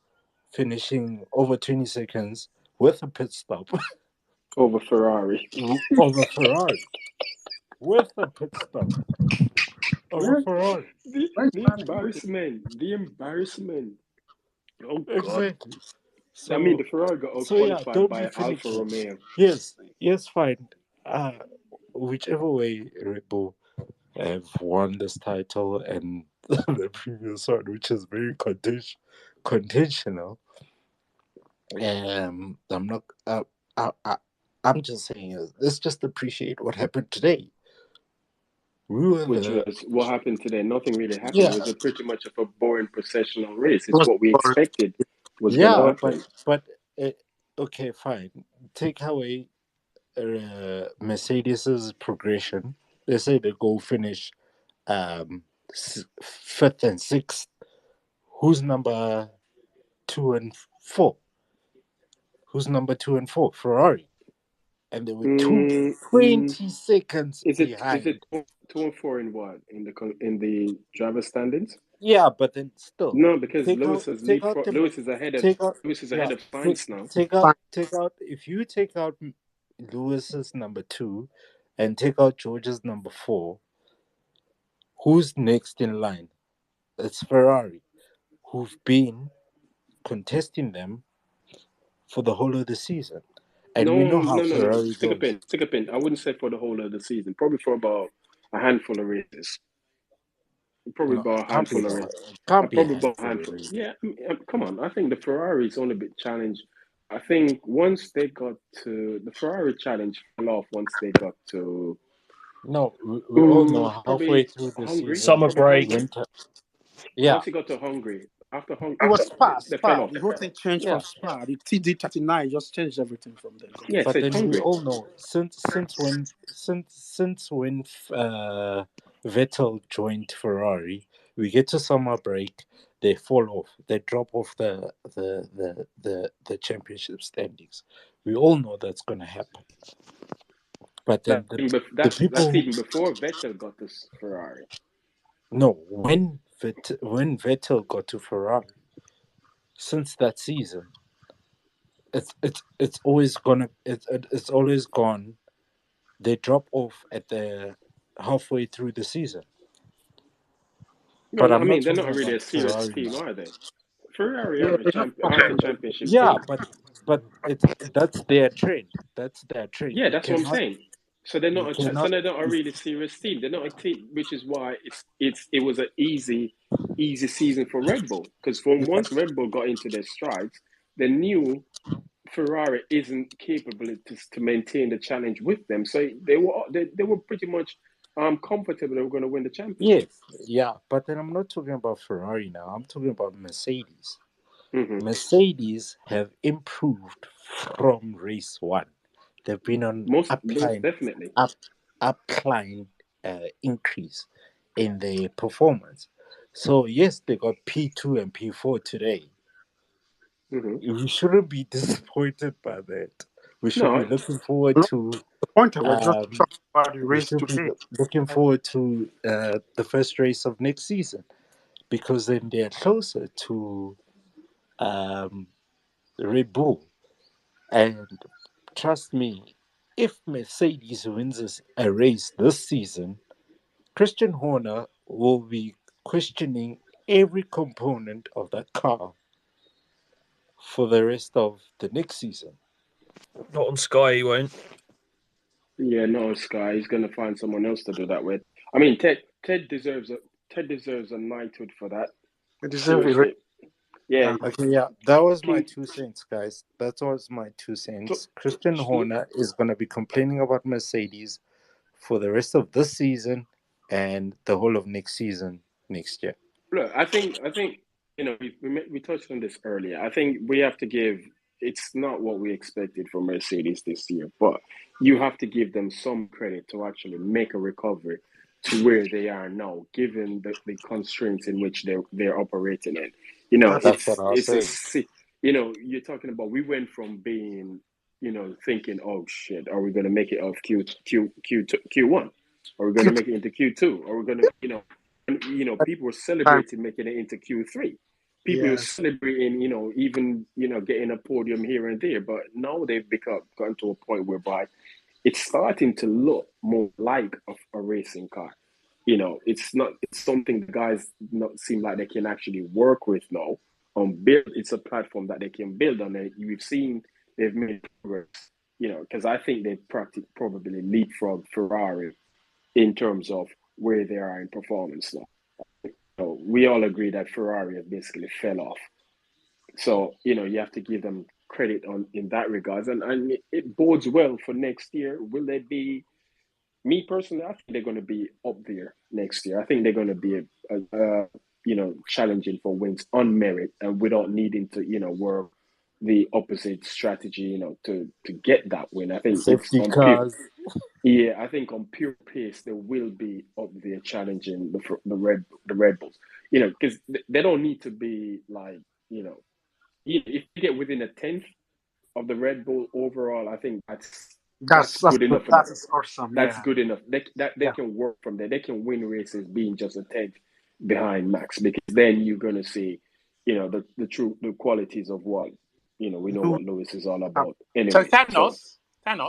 finishing over 20 seconds with a pit stop over Ferrari. With a pit stop over Ferrari. The embarrassment. Oh, God. Exactly. So, I mean, the Ferrari got qualified by Alfa Romeo. Yes, fine. Whichever way Red Bull have won this title and the previous one, which is very contentional. I'm not. I'm just saying. Let's just appreciate what happened today. What happened today? Nothing really happened. Yeah. It was pretty much of a boring processional race. It's what we expected was going to happen. But okay, fine. Take away Mercedes's progression. They say they go finish 5th and 6th. Who's number 2 and 4? Who's number 2 and 4? Ferrari. And they were 20 seconds behind. Is it 2 and 4 in what? In the driver standings? Yeah, but then still. No, because Lewis is ahead of Sainz now. Take out if you take out Lewis's number 2 and take out George's number 4, who's next in line? It's Ferrari, who've been contesting them for the whole of the season. And we know how Ferrari goes. Stick a pin. I wouldn't say for the whole of the season. Probably for about a handful of races. Probably about a handful of races. Yeah, come on. I think the Ferrari's only bit challenged. I think once they got to the Ferrari challenge fell off once they got to. No, we all know halfway through the season. Summer break. Winter. Yeah. Once he got to Hungary. After Hungary, it was Spa. The whole thing changed from Spa. The TD39 just changed everything from there. Yeah, but then we all know since when Vettel joined Ferrari, we get to summer break, they fall off, they drop off the championship standings. We all know that's going to happen. But then that's even before Vettel got to Ferrari. No, when Vettel got to Ferrari, since that season, it's always gone. They drop off at the halfway through the season. No, but I mean, they're not really a serious team, are they? Ferrari are a championship. Yeah, but that's their trend. That's their trend. Yeah, that's what I'm saying. So they're not a really serious team. They're not a team, which is why it was an easy season for Red Bull. Because once Red Bull got into their strides, they knew Ferrari isn't capable to maintain the challenge with them. So they were pretty much comfortable they were going to win the championship. Yes, yeah, but then I'm not talking about Ferrari now. I'm talking about Mercedes. Mm-hmm. Mercedes have improved from race one. They've been on most definitely upcline increase in their performance. So yes, they got P2 and P4 today. Mm-hmm. We shouldn't be disappointed by that. We should be looking forward to the point. We're just talking about the we race should be today. looking forward to the first race of next season, because then they're closer to Red Bull. And trust me, if Mercedes wins a race this season, Christian Horner will be questioning every component of that car for the rest of the next season. Not on Sky, he won't. Yeah, no, Sky. He's going to find someone else to do that with. I mean, Ted deserves a knighthood for that. They deserve it. Yeah. Okay, yeah, that was my 2 cents, guys. That was my 2 cents. Christian Horner is going to be complaining about Mercedes for the rest of this season and the whole of next season next year. Look, I think we touched on this earlier. I think we have to give. It's not what we expected from Mercedes this year, but you have to give them some credit to actually make a recovery to where they are now, given the constraints in which they're operating in. That's what I was saying. You're talking about, we went from being, thinking, oh shit, are we going to make it off Q1? Are we going to make it into Q2? Are we going to, people were celebrating making it into Q3. People were celebrating, even, getting a podium here and there. But now they've gotten to a point whereby it's starting to look more like a racing car. It's something the guys not seem like they can actually work with now. It's a platform that they can build on. It. We've seen they've made progress, because I think they've probably leapfrogged Ferrari in terms of where they are in performance now. So we all agree that Ferrari have basically fell off. So, you have to give them credit in that regards. And it bodes well for next year. Will they be, me personally, I think they're going to be up there next year. I think they're going to be, challenging for wins on merit and without needing to, work the opposite strategy, to get that win. I think safety it's on cars. I think on pure pace they will be up there challenging the Red Bulls. Because they don't need to be like, if you get within a tenth of the Red Bull overall, I think that's good enough for them. That is awesome. That's good enough. They can work from there. They can win races being just a tenth behind Max, because then you're gonna see, the qualities of what we know what Lewis is all about. Anyway, so Thanos.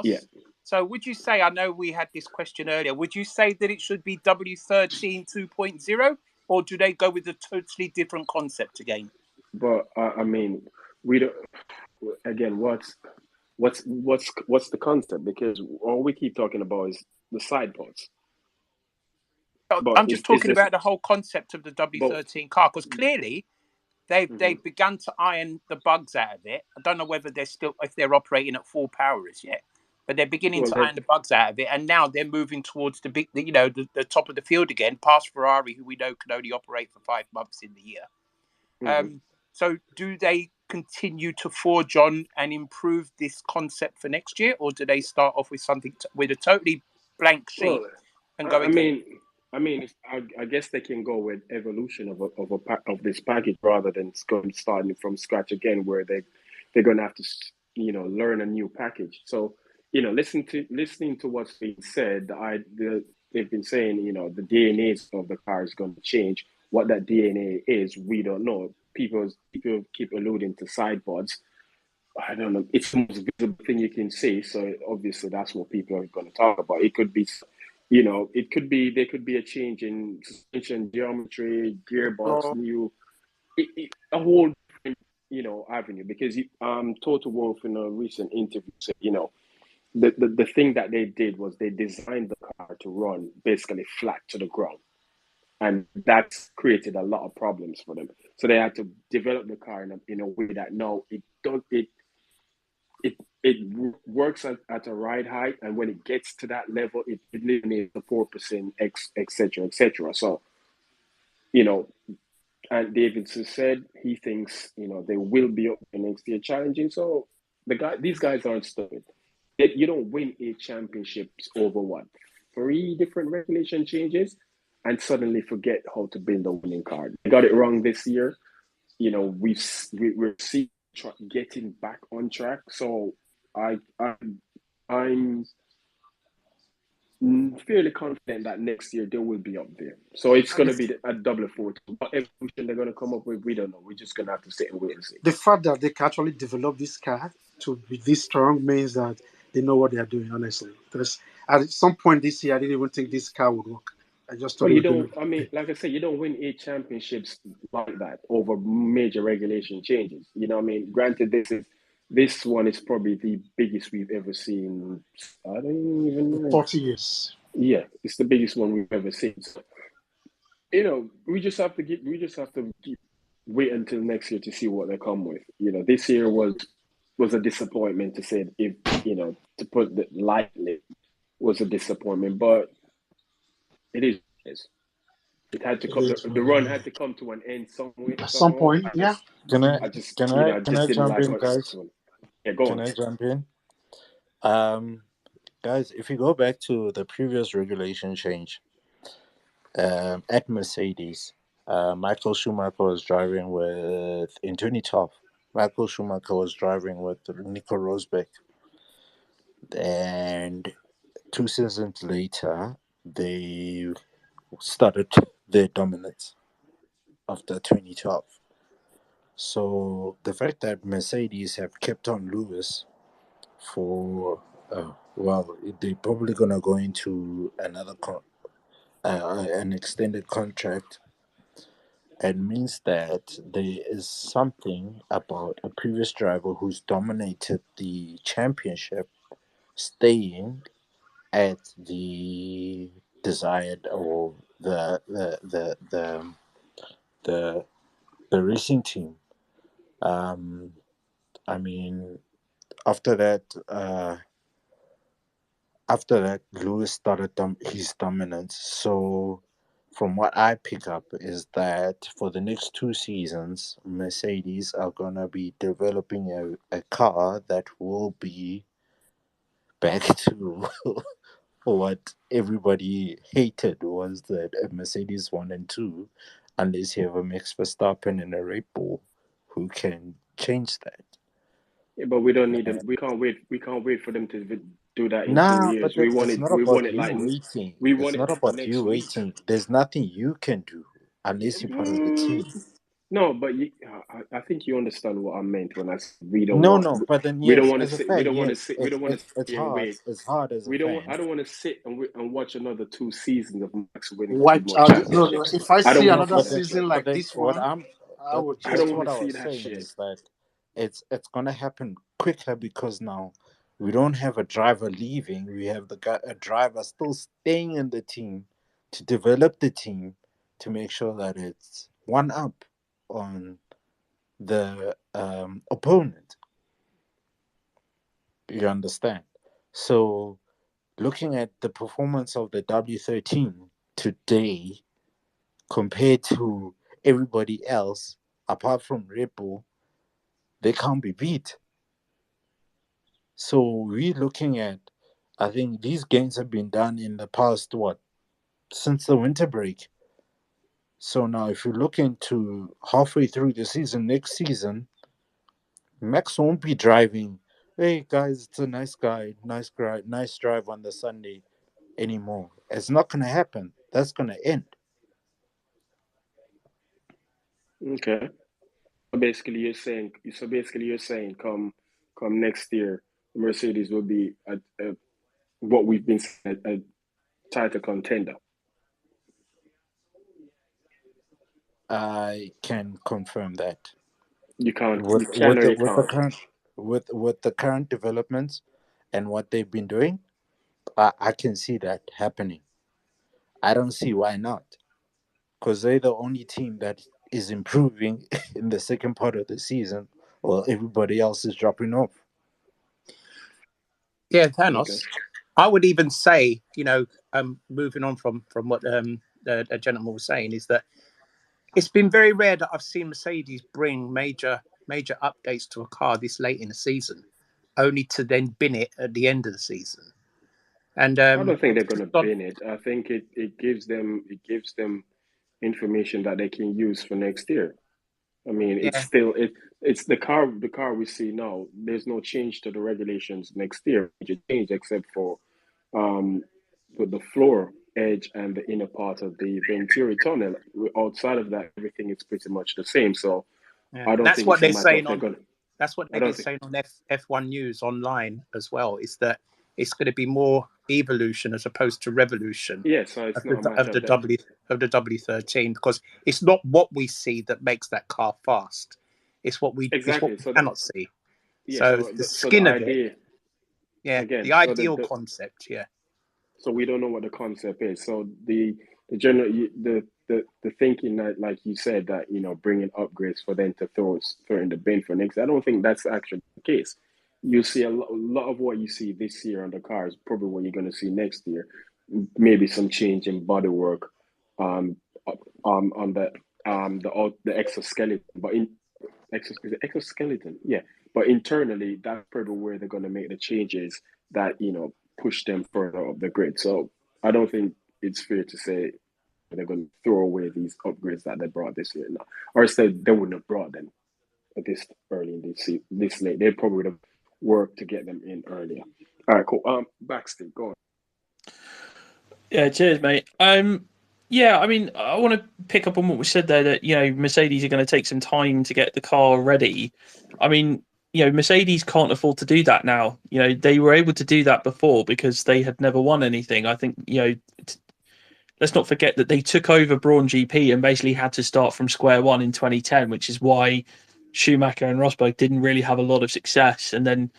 Yeah. So would you say, I know we had this question earlier, would you say that it should be W13 2.0, or do they go with a totally different concept again? But I mean, we don't. Again, what's the concept? Because all we keep talking about is the side pods. I'm just talking about the whole concept of the W13 car, because clearly they've begun to iron the bugs out of it. I don't know whether if they're operating at full power as yet, but they're beginning to iron the bugs out of it, and now they're moving towards the top of the field again, past Ferrari, who we know can only operate for 5 months in the year. So do they continue to forge on and improve this concept for next year, or do they start off with something with a totally blank sheet and go again? I mean, I guess they can go with evolution of this package rather than starting from scratch again, where they're going to have to learn a new package. So listening to what's being said, they've been saying the DNA of the car is going to change. What that DNA is, we don't know. People keep alluding to side pods. I don't know. It's the most visible thing you can see, so obviously that's what people are going to talk about. It could be. There could be a change in suspension geometry, gearbox, a whole different, avenue. Because Toto Wolff in a recent interview said, the thing that they did was they designed the car to run basically flat to the ground, and that's created a lot of problems for them. So they had to develop the car in a way that now it works at a right height, and when it gets to that level, it eliminates the 4%, etc., etc. So, and Davidson said he thinks they will be up the next year challenging. So these guys aren't stupid. You don't win 8 championships over what 3 different regulation changes, and suddenly forget how to build a winning card. They got it wrong this year. We're seeing getting back on track. So I'm fairly confident that next year they will be up there. So it's going to be a double 40. What evolution they're going to come up with, we don't know. We're just going to have to sit and wait and see. The fact that they can actually develop this card to be this strong means that they know what they are doing, honestly. Because at some point this year, I didn't even think this card would work. I just thought like I said, you don't win 8 championships like that over major regulation changes. You know what I mean? Granted, this one is probably the biggest we've ever seen. I don't even know. 40 years. Yeah, it's the biggest one we've ever seen. So, we just have to wait until next year to see what they come with. This year was a disappointment, to say, if to put it lightly, was a disappointment, but it is. It had to come. The run had to come to an end somewhere. At some point, yeah. Can I jump in, guys? Yeah, go on. Can I jump in? Guys, if you go back to the previous regulation change, at Mercedes, Michael Schumacher was driving in 2012. Michael Schumacher was driving with Nico Rosberg, and 2 seasons later, they started their dominance after 2012. So the fact that Mercedes have kept on Lewis for they're probably gonna go into another an extended contract, and means that there is something about a previous driver who's dominated the championship staying at the desired, or the racing team. I mean, after that, Lewis started his dominance. So, from what I pick up, is that for the next 2 seasons, Mercedes are gonna be developing a car that will be back to what everybody hated, was that a Mercedes 1 and 2, unless you have a Max Verstappen and a Red Bull who can change that. Yeah, but we don't need them. We can't wait. We can't wait for them to do that in 2 Nah, years. but We want it's it. not We about want it you like waiting. we It's want not it about next you week. waiting. There's nothing you can do unless you're part of the team. No, but I think you understand what I meant when I said we don't No, want. no, but then We don't yes, want to as a sit. We fan, don't want to yes, sit. We don't want to sit it's here and hard. wait. It's hard as a We don't. fan. I don't want to sit and watch another 2 seasons of Max winning 2 Wiped more out. No, championships. if I I don't see want to another see that season shit. like this What one, I would I just. don't that's want what to I see was that saying, shit. is that it's gonna happen quicker, because now we don't have a driver leaving. We have a driver still staying in the team to develop the team, to make sure that it's one up on the opponent. You understand? So, looking at the performance of the W13 today compared to everybody else, apart from Red Bull, they can't be beat. So we're looking at, I think these games have been done in the past, since the winter break. So now if you look into halfway through the season, next season, Max won't be driving, hey guys, it's a nice drive on the Sunday anymore. It's not going to happen. That's going to end. Okay. So basically, you're saying, come next year, Mercedes will be what we've been saying, a title contender. I can confirm that. You can't. With You can or you can't. the current developments and what they've been doing, I can see that happening. I don't see why not, because they're the only team that is improving in the second part of the season, while everybody else is dropping off. Yeah, Thanos. Okay. I would even say, moving on from what the gentleman was saying, is that it's been very rare that I've seen Mercedes bring major updates to a car this late in the season, only to then bin it at the end of the season. And I don't think they're going to bin it. I think it gives them information that they can use for next year. I mean, it's still it's the car we see now. There's no change to the regulations next year. Change except for the floor edge and the inner part of the Venturi tunnel. Outside of that, everything is pretty much the same. So I don't think it's a matter of they're going to. That's what they're saying on F1 News online as well. Is that it's going to be more evolution as opposed to revolution. Yeah, so it's not a matter of the W13, because it's not what we see that makes that car fast. It's what we cannot see. Yeah, so the skin of it. Yeah, again, the ideal concept. Yeah. So we don't know what the concept is. So the general the thinking that, like you said, that bringing upgrades for them to throw in the bin for next. I don't think that's actually the case. You see a lot of what you see this year on the car is probably what you're going to see next year. Maybe some change in bodywork, on the exoskeleton, but exoskeleton, yeah. But internally, that's probably where they're going to make the changes that push them further up the grid. So I don't think it's fair to say they're going to throw away these upgrades that they brought this year now, or else they wouldn't have brought them this early in this late. They probably would have worked to get them in earlier. All right, cool. Baxter, go on. Yeah, cheers, mate. Yeah, I mean, I want to pick up on what we said there, that Mercedes are going to take some time to get the car ready. I mean, Mercedes can't afford to do that now. They were able to do that before because they had never won anything. I think, let's not forget that they took over Braun GP and basically had to start from square one in 2010, which is why Schumacher and Rosberg didn't really have a lot of success. And then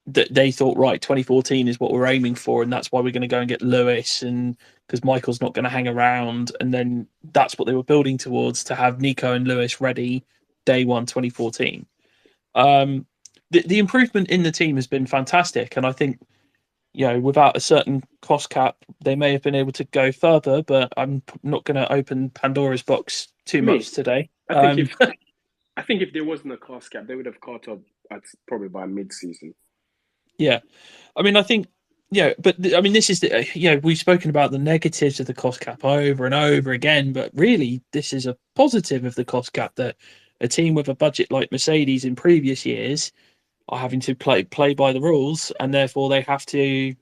they thought, right, 2014 is what we're aiming for, and that's why we're going to go and get Lewis, and because Michael's not going to hang around. And then that's what they were building towards, to have Nico and Lewis ready day one 2014. The improvement in the team has been fantastic, and I think without a certain cost cap, they may have been able to go further. But I'm not going to open Pandora's box too much today. I think if there wasn't a cost cap, they would have caught up probably by mid-season. Yeah, I mean, I think but I mean, this is we've spoken about the negatives of the cost cap over and over again, but really, this is a positive of the cost cap, that a team with a budget like Mercedes in previous years are having to play by the rules, and therefore they have to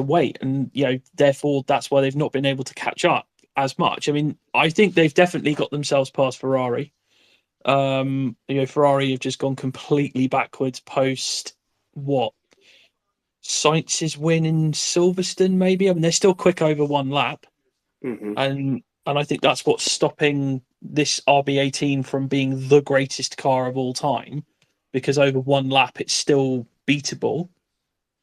wait, and therefore that's why they've not been able to catch up as much. I mean, I think they've definitely got themselves past Ferrari. Ferrari have just gone completely backwards post Sainz's win in Silverstone, maybe. I mean, they're still quick over one lap, and I think that's what's stopping this RB18 from being the greatest car of all time, because over one lap it's still beatable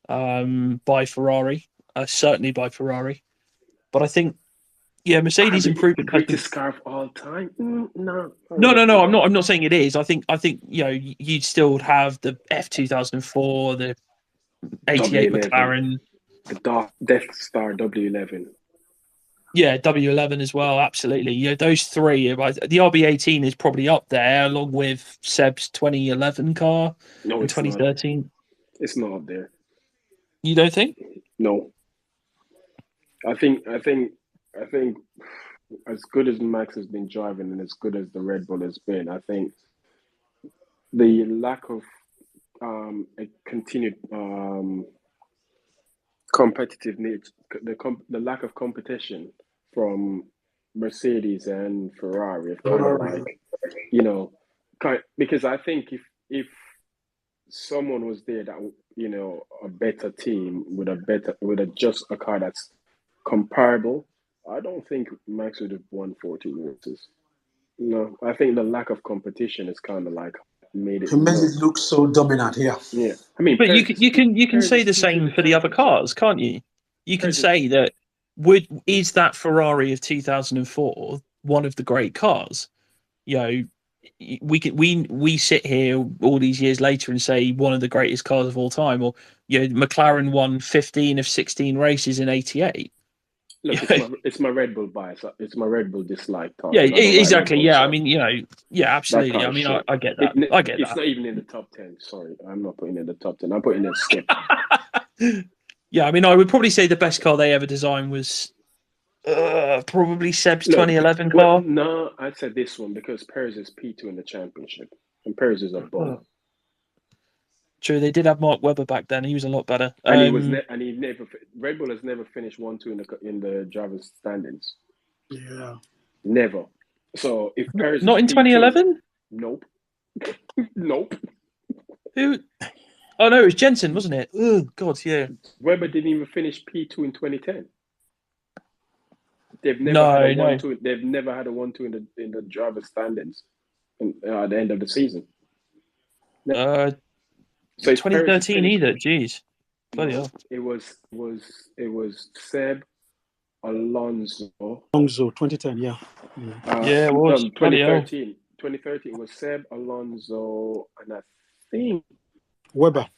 by Ferrari, certainly by Ferrari. But I think, Mercedes improvement. Greatest car of all time? No. I'm not saying it is. I think you'd still have the F2004, the 88 W11. McLaren, the Death Star W11. Yeah, W11 as well. Absolutely. Those three. The RB18 is probably up there, along with Seb's 2011 car in 2013. Not. It's not up there. You don't think? No. I think as good as Max has been driving and as good as the Red Bull has been, I think the lack of a continued competitive nature, the lack of competition from Mercedes and Ferrari, because I think if someone was there that a better team with just a car that's comparable, I don't think Max would have won 14 races. No, I think the lack of competition is kind of like made it look so dominant here. Yeah, I mean, but you can say the same for the other cars, can't you? You can say that is that Ferrari of 2004 one of the great cars? we sit here all these years later and say one of the greatest cars of all time, or McLaren won 15 of 16 races in '88. Look, it's my Red Bull bias. It's my Red Bull dislike Yeah, talking. I don't exactly. like Red Bull, Yeah, so I mean, yeah, absolutely. I mean, I get that. I get it's that. not even in the top 10. Sorry, I'm not putting it in the top 10. I'm putting it in skip. Yeah, I mean, I would probably say the best car they ever designed was probably Seb's 2011 car. No, I said this one because Perez is P2 in the championship, and Perez is a bum. True, they did have Mark Webber back then. He was a lot better. And he was he never. Red Bull has never finished 1-2 in the drivers' standings. Yeah, never. So if Perez not in 2011, nope, nope. Who? Oh no, it was Jensen, wasn't it? Oh God, yeah. Webber didn't even finish P2 in 2010. They've never had a 1-2. They've never had a 1-2 in the drivers' standings at the end of the season. So 2013 either. Jeez, bloody hell. It was Seb, Alonso. 2010, yeah. Yeah, it was. 2013. 2013 was Seb, Alonso, and I think Webber,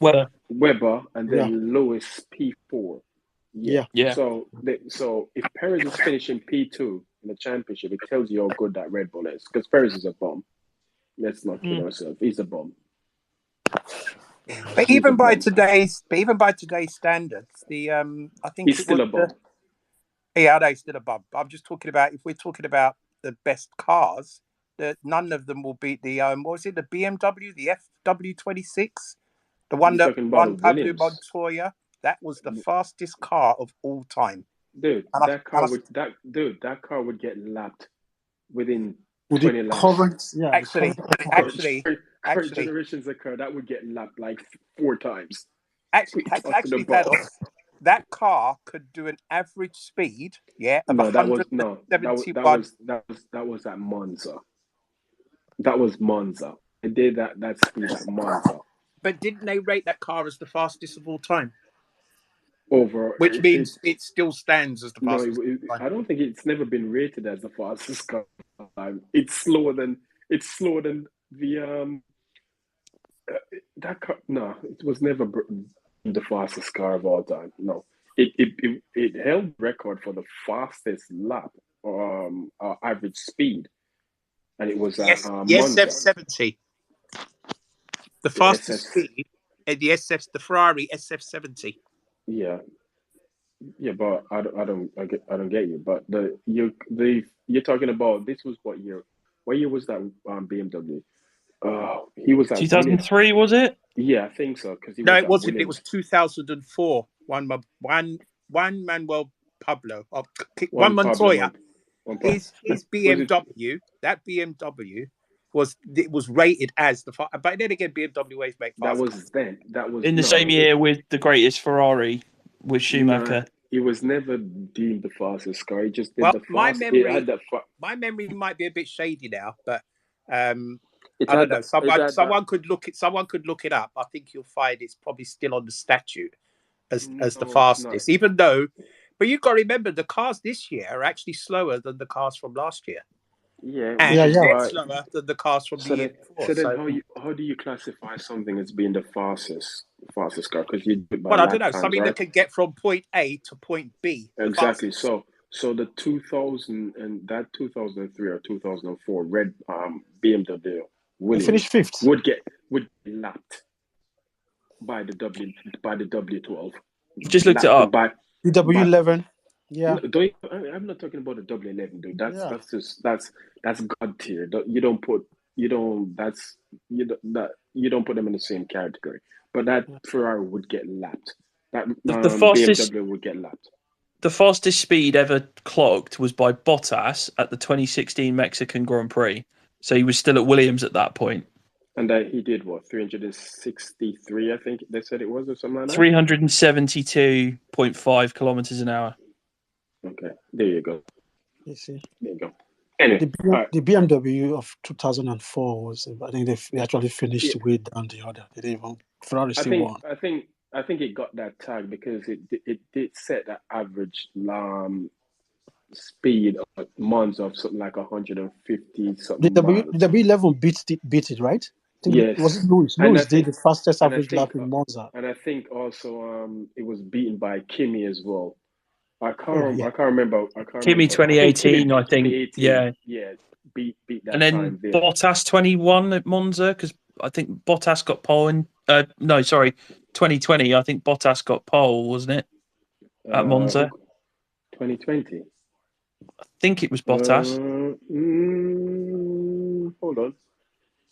and then Lewis P4. Yeah. So if Perez is finishing P2 in the championship, it tells you how good that Red Bull is. Because Perez is a bum. Let's not kid ourselves. He's a bum. But even by today's standards, I think he's still a bum. Yeah, I know he's still a bum. I'm just talking about, if we're talking about the best cars, none of them will beat the what was it, the BMW, the FW26, the one that won Pablo Montoya. That was the fastest car of all time. Dude, that car would get lapped within 20 laps. Actually, current generations of car that would get lapped like 4 times. Actually, Panos, that car could do an average speed, of 171. That was at Monza. That was Monza. They did that speed at Monza. But didn't they rate that car as the fastest of all time? Which means it still stands as the fastest. I don't think it's never been rated as the fastest car. It's slower than the that car. No, it was never the fastest car of all time. No, it held record for the fastest lap average speed, and it was the SF70. The fastest speed at the Ferrari SF70. Yeah, but I don't get you. But you're talking about, this was what year? What year was that BMW? He was at 2003, was it? Yeah, I think so. No, it wasn't. Williams. It was 2004. One Manuel Pablo. One Montoya. His BMW. That BMW was rated as the fast. But then again, BMW always make fast. That was in the same year with the greatest Ferrari with Schumacher. He was never deemed the fastest car. He just did the fastest. My memory might be a bit shady now, but I don't know. Someone could look it up. I think you'll find it's probably still on the statute as the fastest, even though. But you've got to remember, the cars this year are actually slower than the cars from last year. Yeah, slower than the cars from the year before. So how do you classify something as being the fastest car? Because you do it by I don't know. Something that can get from point A to point B. Exactly. So the 2000 and that 2003 or 2004 red BMW Williams finished 5th would get lapped by the W12. Just looked it up. By the W11. Yeah. I'm not talking about the W11, dude. That's God tier. You don't put them in the same category. But that Ferrari would get lapped. That the fastest BMW would get lapped. The fastest speed ever clocked was by Bottas at the 2016 Mexican Grand Prix. So he was still at Williams at that point. And he did what, 363, I think they said it was, or something like that? 372.5 kilometers an hour. Okay, there you go. You see, there you go. Anyway, the BMW of 2004 was, I think they actually finished way down the order. They didn't even, Ferrari still won. I think it got that tag because it did set that average speed of months of something like 150 something miles. The W11 beat it, right? I think Yes. Was it Lewis? Lewis did the fastest average lap in Monza. And I think also it was beaten by Kimi as well. I can't remember. Kimi 2018, I think. 2018. Yeah, beat that and then time there. Bottas 21 at Monza, because I think Bottas got pole in 2020. I think Bottas got pole, wasn't it? At Monza. 2020. I think it was Bottas. Hold on.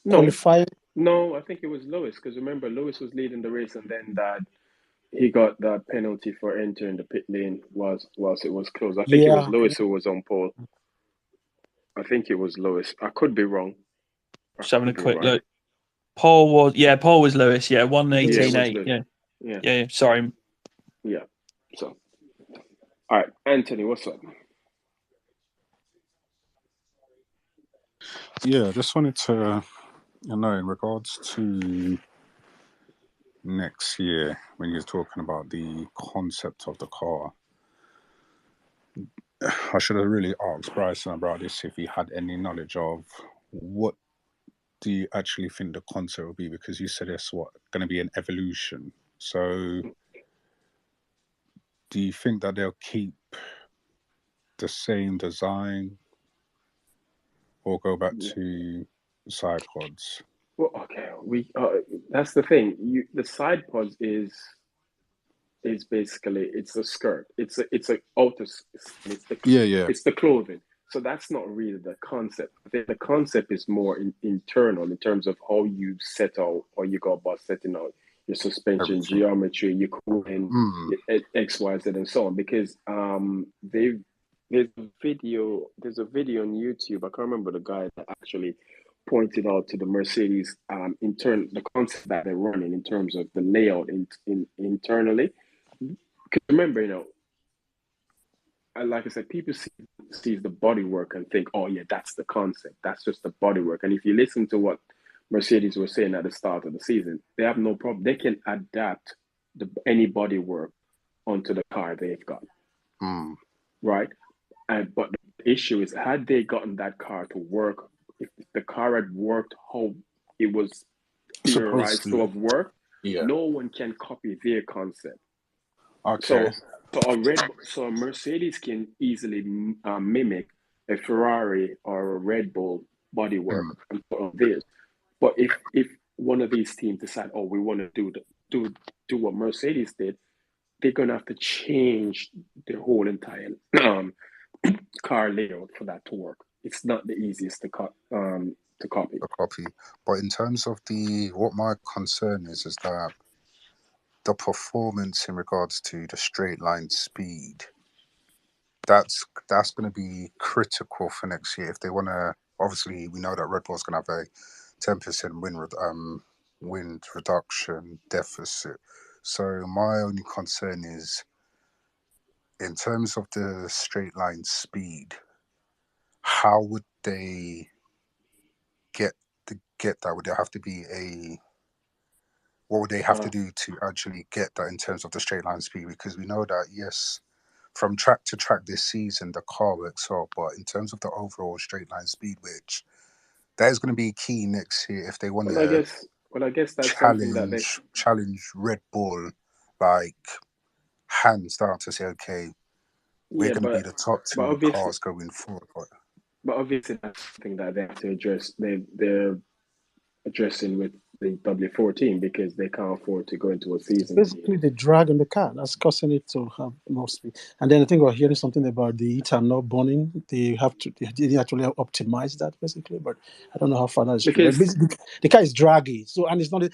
No, I think it was Lewis, because remember Lewis was leading the race, and then that he got that penalty for entering the pit lane whilst it was closed. I think it was Lewis who was on pole. I think it was Lewis. I could be wrong. Just having a quick look. Pole was Lewis. Yeah, 1:18.8. Yeah. Sorry. Yeah. So, all right, Anthony, what's up? Yeah, I just wanted to know in regards to next year, when you're talking about the concept of the car, I should have really asked Bryson about this if he had any knowledge of what do you actually think the concept will be, because you said it's going to be an evolution. So do you think that they'll keep the same design or go back to side pods? Well, okay, that's the thing. The side pods is basically it's a skirt. It's a outer. It's the clothing. So that's not really the concept. I think the concept is more internal in terms of how you set out or you go about setting out your suspension geometry, your cooling, X, Y, Z, and so on. Because there's a video on YouTube. I can't remember the guy that actually pointed out to the Mercedes the concept that they're running in terms of the layout internally. Because remember, like I said, people see the bodywork and think, oh yeah, that's the concept. That's just the bodywork. And if you listen to what Mercedes was saying at the start of the season, they have no problem. They can adapt any bodywork onto the car they've got, right? But the issue is, had they gotten that car to work, if the car had worked how it was theorized to have worked, no one can copy their concept. Okay. So a Mercedes can easily mimic a Ferrari or a Red Bull bodywork and put on theirs. But if one of these teams decide, oh, we want to do what Mercedes did, they're gonna have to change their whole entire car layout for that to work. It's not the easiest to copy. But in terms of what my concern is that the performance in regards to the straight line speed, that's going to be critical for next year if they want to. Obviously, we know that Red Bull's going to have a 10% wind reduction deficit. So my only concern is in terms of the straight line speed, how would they get that? Would there have to be what would they have to do to actually get that in terms of the straight line speed? Because we know that, yes, from track to track this season, the car works out, but in terms of the overall straight line speed, which that is going to be key next year if they want to I guess that's something that challenge Red Bull, like hands down, to say, okay, we're going to be the top two cars going forward. But obviously that's something that they have to address. They're addressing with the W14 because they can't afford to go into a season. Basically, the drag on the car that's causing it to have more speed. And then I think we're hearing something about the heater not burning. They didn't actually optimize that basically, but I don't know how far that is true. The car is draggy, so and it's not.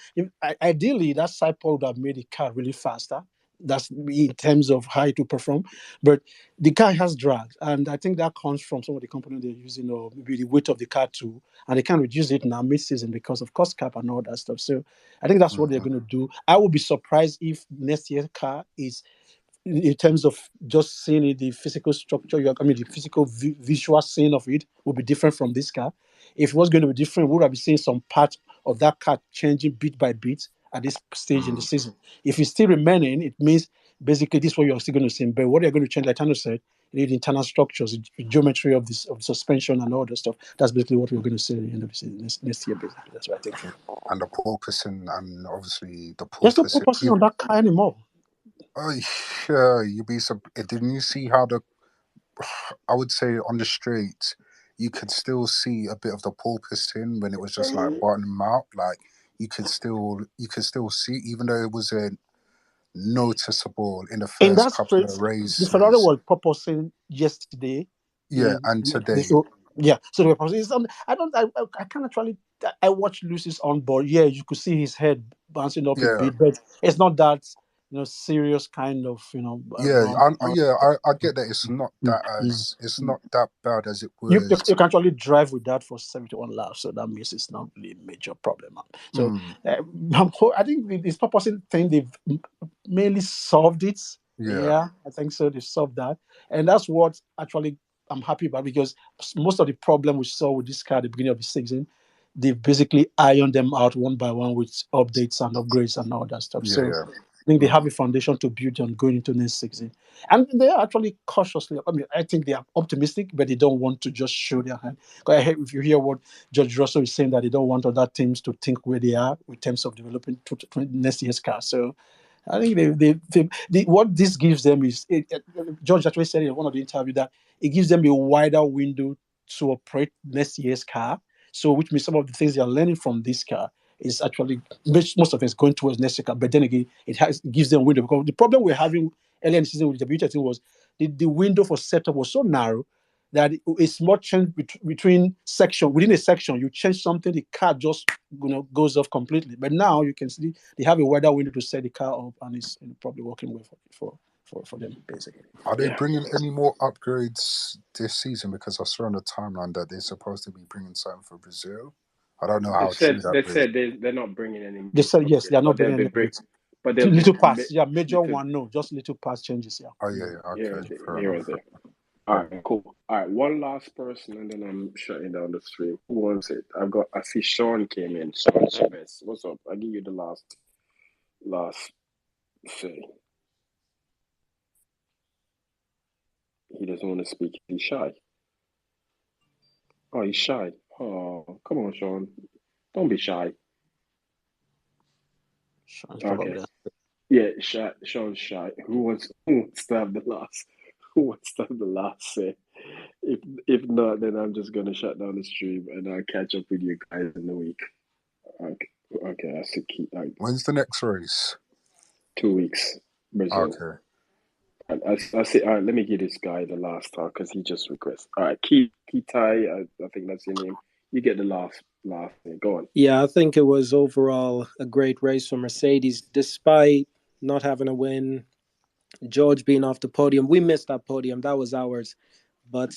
Ideally, that side pod would have made the car really faster. That's in terms of how it will perform, but the car has drag, and I think that comes from some of the components they're using, or maybe the weight of the car too, and they can reduce it now mid-season because of cost cap and all that stuff. So I think that's what they're going to do. I would be surprised if next year's car is, in terms of just seeing it, the physical structure, the physical visual scene of it will be different from this car. If it was going to be different, we would have been seeing some part of that car changing bit by bit at this stage in the season. If it's still remaining, it means basically this is what you're still going to see. But what they're going to change, like Tano said, you need internal structures, the geometry of this of suspension and all that stuff. That's basically what we're going to see at the end of the season next year. Basically, that's what I think. And the porpoising, and obviously the There's no porpoising. porpoising on that car anymore. Oh yeah, didn't you see how I would say on the straight, you could still see a bit of the porpoising when it was just like bottom out. Like you could still see, even though it wasn't noticeable in the In first that couple straight, of the races. Ferrari was porpoising yesterday. Yeah, and today. So they were porpoising. I can't actually. I watched Lucy's on board. Yeah, you could see his head bouncing up a bit, but it's not that serious kind of I get that it's not that bad as it was. You can actually drive with that for 71 laps, so that means it's not really a major problem. So I think this purposing thing, they've mainly solved it. Yeah, I think so. They solved that, and that's what actually I'm happy about, because most of the problem we saw with this car at the beginning of the season, they've basically ironed them out one by one with updates and upgrades and all that stuff. I think they have a foundation to build on going into next season. And they are actually cautiously, I think they are optimistic, but they don't want to just show their hand. If you hear what George Russell is saying, that they don't want other teams to think where they are in terms of developing next year's car. So I think what this gives them is, George actually said in one of the interviews, that it gives them a wider window to operate next year's car. So which means some of the things they are learning from this car is actually, most of it's going towards next year. But then again, it gives them window, because the problem we're having earlier in the season with the beauty thing was the window for setup was so narrow that a small change within a section, you change something, the car just goes off completely. But now you can see they have a wider window to set the car up, and it's probably working well for them, basically. Are they bringing any more upgrades this season? Because I saw on the timeline that they're supposed to be bringing something for Brazil. I don't know how true that is. They said they're not bringing any. They said yes, they are not bringing any. But little parts, major one, no, just little parts changes, Oh yeah, okay. Here and there. All right, cool. All right, one last person, and then I'm shutting down the stream. Who wants it? I see Sean came in. Sean Chavez, what's up? I'll give you the last say. He doesn't want to speak. He's shy. Oh, he's shy. Oh, come on, Sean. Don't be shy. Okay. Yeah, Sean's shy. Who wants to have the last? Who wants to have the last say? If not, then I'm just gonna shut down the stream, and I'll catch up with you guys in the week. Okay. I see. When's the next race? 2 weeks. Brazil. Okay. I see. All right, let me give this guy the last talk, because he just requests. All right, Kitai, I think that's your name. You get the last thing. Go on. Yeah, I think it was overall a great race for Mercedes, despite not having a win. George being off the podium, we missed that podium. That was ours. But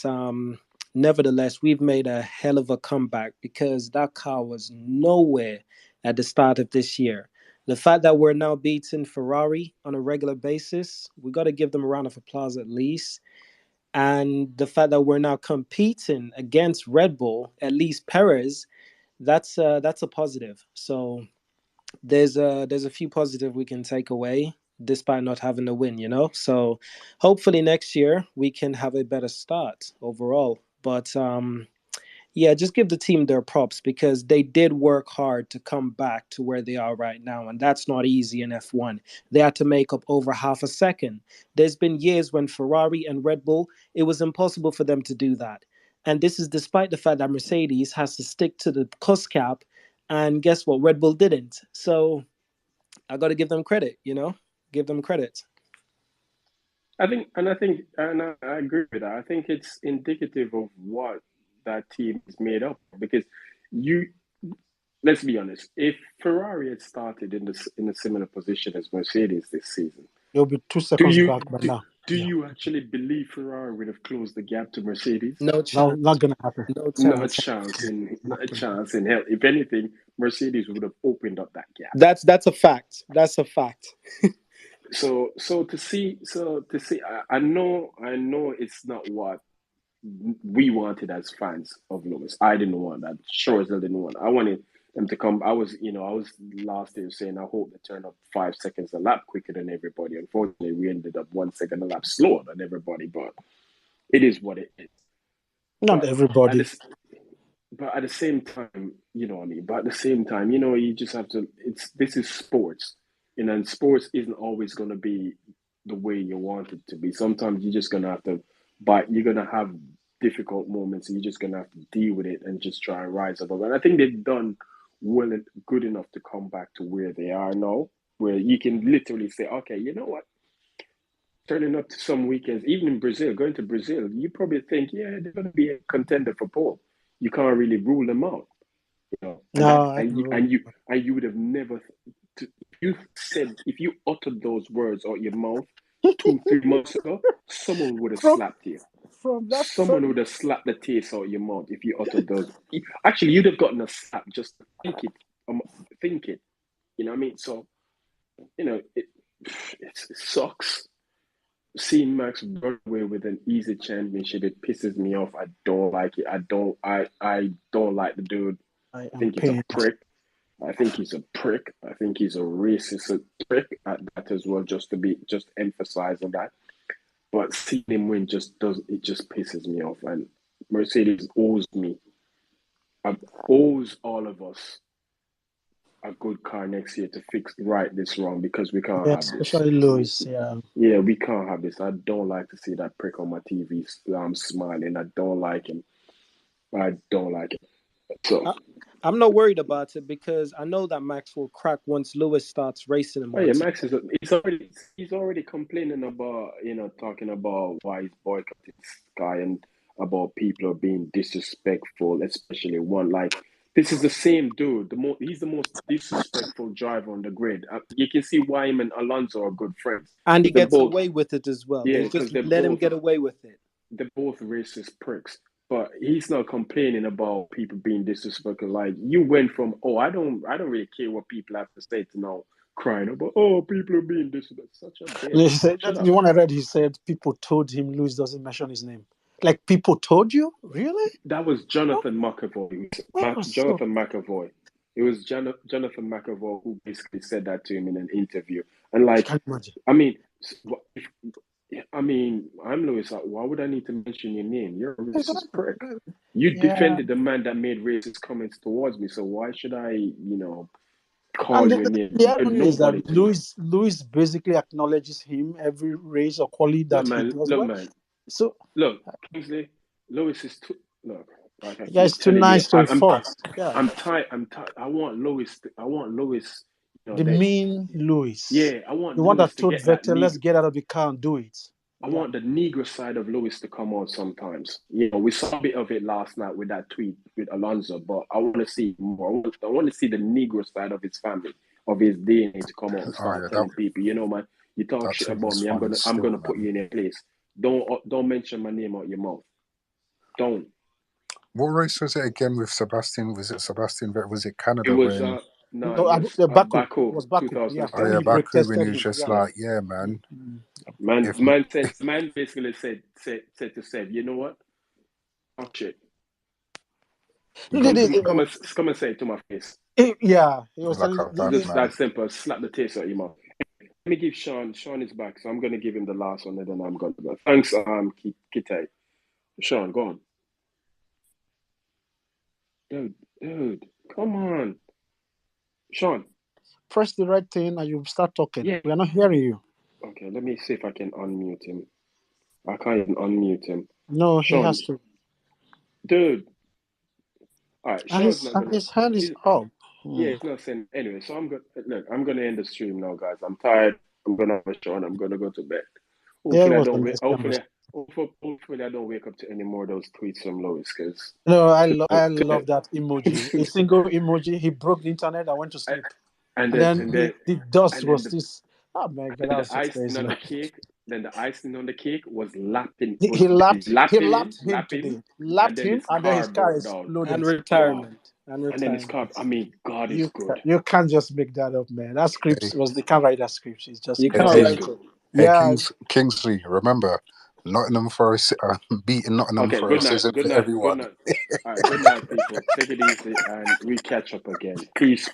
nevertheless, we've made a hell of a comeback, because that car was nowhere at the start of this year. The fact that we're now beating Ferrari on a regular basis, we got to give them a round of applause at least. And the fact that we're now competing against Red Bull, at least Perez, that's a positive. So there's a few positive we can take away, despite not having a win, So hopefully next year we can have a better start overall. But yeah, just give the team their props, because they did work hard to come back to where they are right now. And that's not easy in F1. They had to make up over half a second. There's been years when Ferrari and Red Bull, it was impossible for them to do that. And this is despite the fact that Mercedes has to stick to the cost cap. And guess what? Red Bull didn't. So I got to give them credit, give them credit. I agree with that. I think it's indicative of what that team is made up of, because let's be honest, if Ferrari had started in a similar position as Mercedes this season, it'll be 2 seconds back by now. Do you actually believe Ferrari would have closed the gap to Mercedes? No chance. Not gonna happen. Not a chance in hell. If anything, Mercedes would have opened up that gap. That's a fact. That's a fact. So to see, I know it's not what we wanted as fans of Lewis. I didn't want that. Sure as hell didn't want. I wanted them to come. I was last year saying I hope they turn up 5 seconds a lap quicker than everybody. Unfortunately, we ended up 1 second a lap slower than everybody. But It is what it is. Not everybody. But at the same time, you know what I mean? But at the same time, you know, you just have to, this is sports, you know, and sports isn't always going to be the way you want it to be. Sometimes you're just going to have to, but you're going to have difficult moments and you're just going to have to deal with it and just try and rise above. And I think they've done well and good enough to come back to where they are now, where you can literally say, okay, you know what? Turning up to some weekends, even in Brazil, going to Brazil, you probably think, yeah, they're going to be a contender for pole. You can't really rule them out, you know. And you would have never. If you uttered those words out your mouth 2-3 months ago, someone would have slapped you. Someone would have slapped the taste out of your mouth if you uttered those. Actually, you'd have gotten a slap just to think it. You know what I mean? So, you know, it sucks. Seeing Max run away with an easy championship, it pisses me off. I don't like it. I don't like the dude. I think he's a prick. I think he's a racist prick at that as well, just emphasizing that. But seeing him win just pisses me off. And Mercedes owes all of us a good car next year to right this wrong, because we can't have this. Especially Lewis, yeah. Yeah, we can't have this. I don't like to see that prick on my TV. I'm smiling. I don't like him. I don't like it. So I'm not worried about it because I know that Max will crack once Lewis starts racing him. Oh yeah, Max he's already complaining about, you know, talking about why he's boycotting Sky and about people are being disrespectful, especially one like. This is the same dude. He's the most disrespectful driver on the grid. You can see why him and Alonso are good friends. And he gets away with it as well. Yeah, they just let him get away with it. They're both racist pricks. But he's not complaining about people being disrespectful. Like, you went from, I don't really care what people have to say, to now crying about, people are being disrespectful. Such a bitch. The one I read, he said people told him Lewis doesn't mention his name. Like, people told you? Really? That was Jonathan McAvoy. Jonathan McAvoy. It was Jonathan McAvoy who basically said that to him in an interview. And like, I'm Lewis. Why would I need to mention your name? You're a racist prick. You defended the man that made racist comments towards me. So why should I, you know, call your name? The irony is that Lewis basically acknowledges him every race or quality that he does. Look, Kingsley, Lewis is too. Look, like I it's too nice to enforce. I'm tired. I want Lewis. You know, the mean Lewis. Yeah, I want the one that told Vettel, let's get out of the car and do it. I want the Negro side of Lewis to come out sometimes. You know, we saw a bit of it last night with that tweet with Alonso, but I want to see more. I want to see the Negro side of his family, of his DNA to come out and start telling people, you know, man, you talk shit about me, I'm gonna put you in a place. Don't mention my name out your mouth. Don't. What race was it again with Sebastian? Was it Sebastian? Was it Canada? It was Baku. It was Baku. 2007. Oh yeah, Baku, when he was just like, yeah, man. Man basically said to Seb, you know what? Oh shit. Come and say it to my face. Yeah, he was just that simple. Slap the taste out of your mouth. Let me give Sean is back, so I'm gonna give him the last one and then I'm gonna go. Thanks, Kite. Sean, go on. Dude, come on. Sean. Press the right thing and you start talking. Yeah. We are not hearing you. Okay, let me see if I can unmute him. I can't even unmute him. No, Sean, he has to. Dude. All right, his hand is up. Yeah, it's not saying anyway. So I'm gonna end the stream now, guys. I'm tired. I'm gonna have a show and I'm gonna go to bed. Hopefully I don't wake up to any more of those tweets from Lois, because I love that emoji. A single emoji. He broke the internet. I went to sleep, and then the dust was this. Oh my God! And the icing on the cake. Then the icing on the cake was lapping. He lapped him, and then his car exploded. And retirement. And then his car. I mean, God is good. You can't just make that up, man. That script they can't write that script. It's just you can't write it. Yeah, Kingsley, remember. Nottingham Forest beating Nottingham Forest isn't for everyone. Good night. All right, good night, people. Take it easy, and we catch up again. Peace.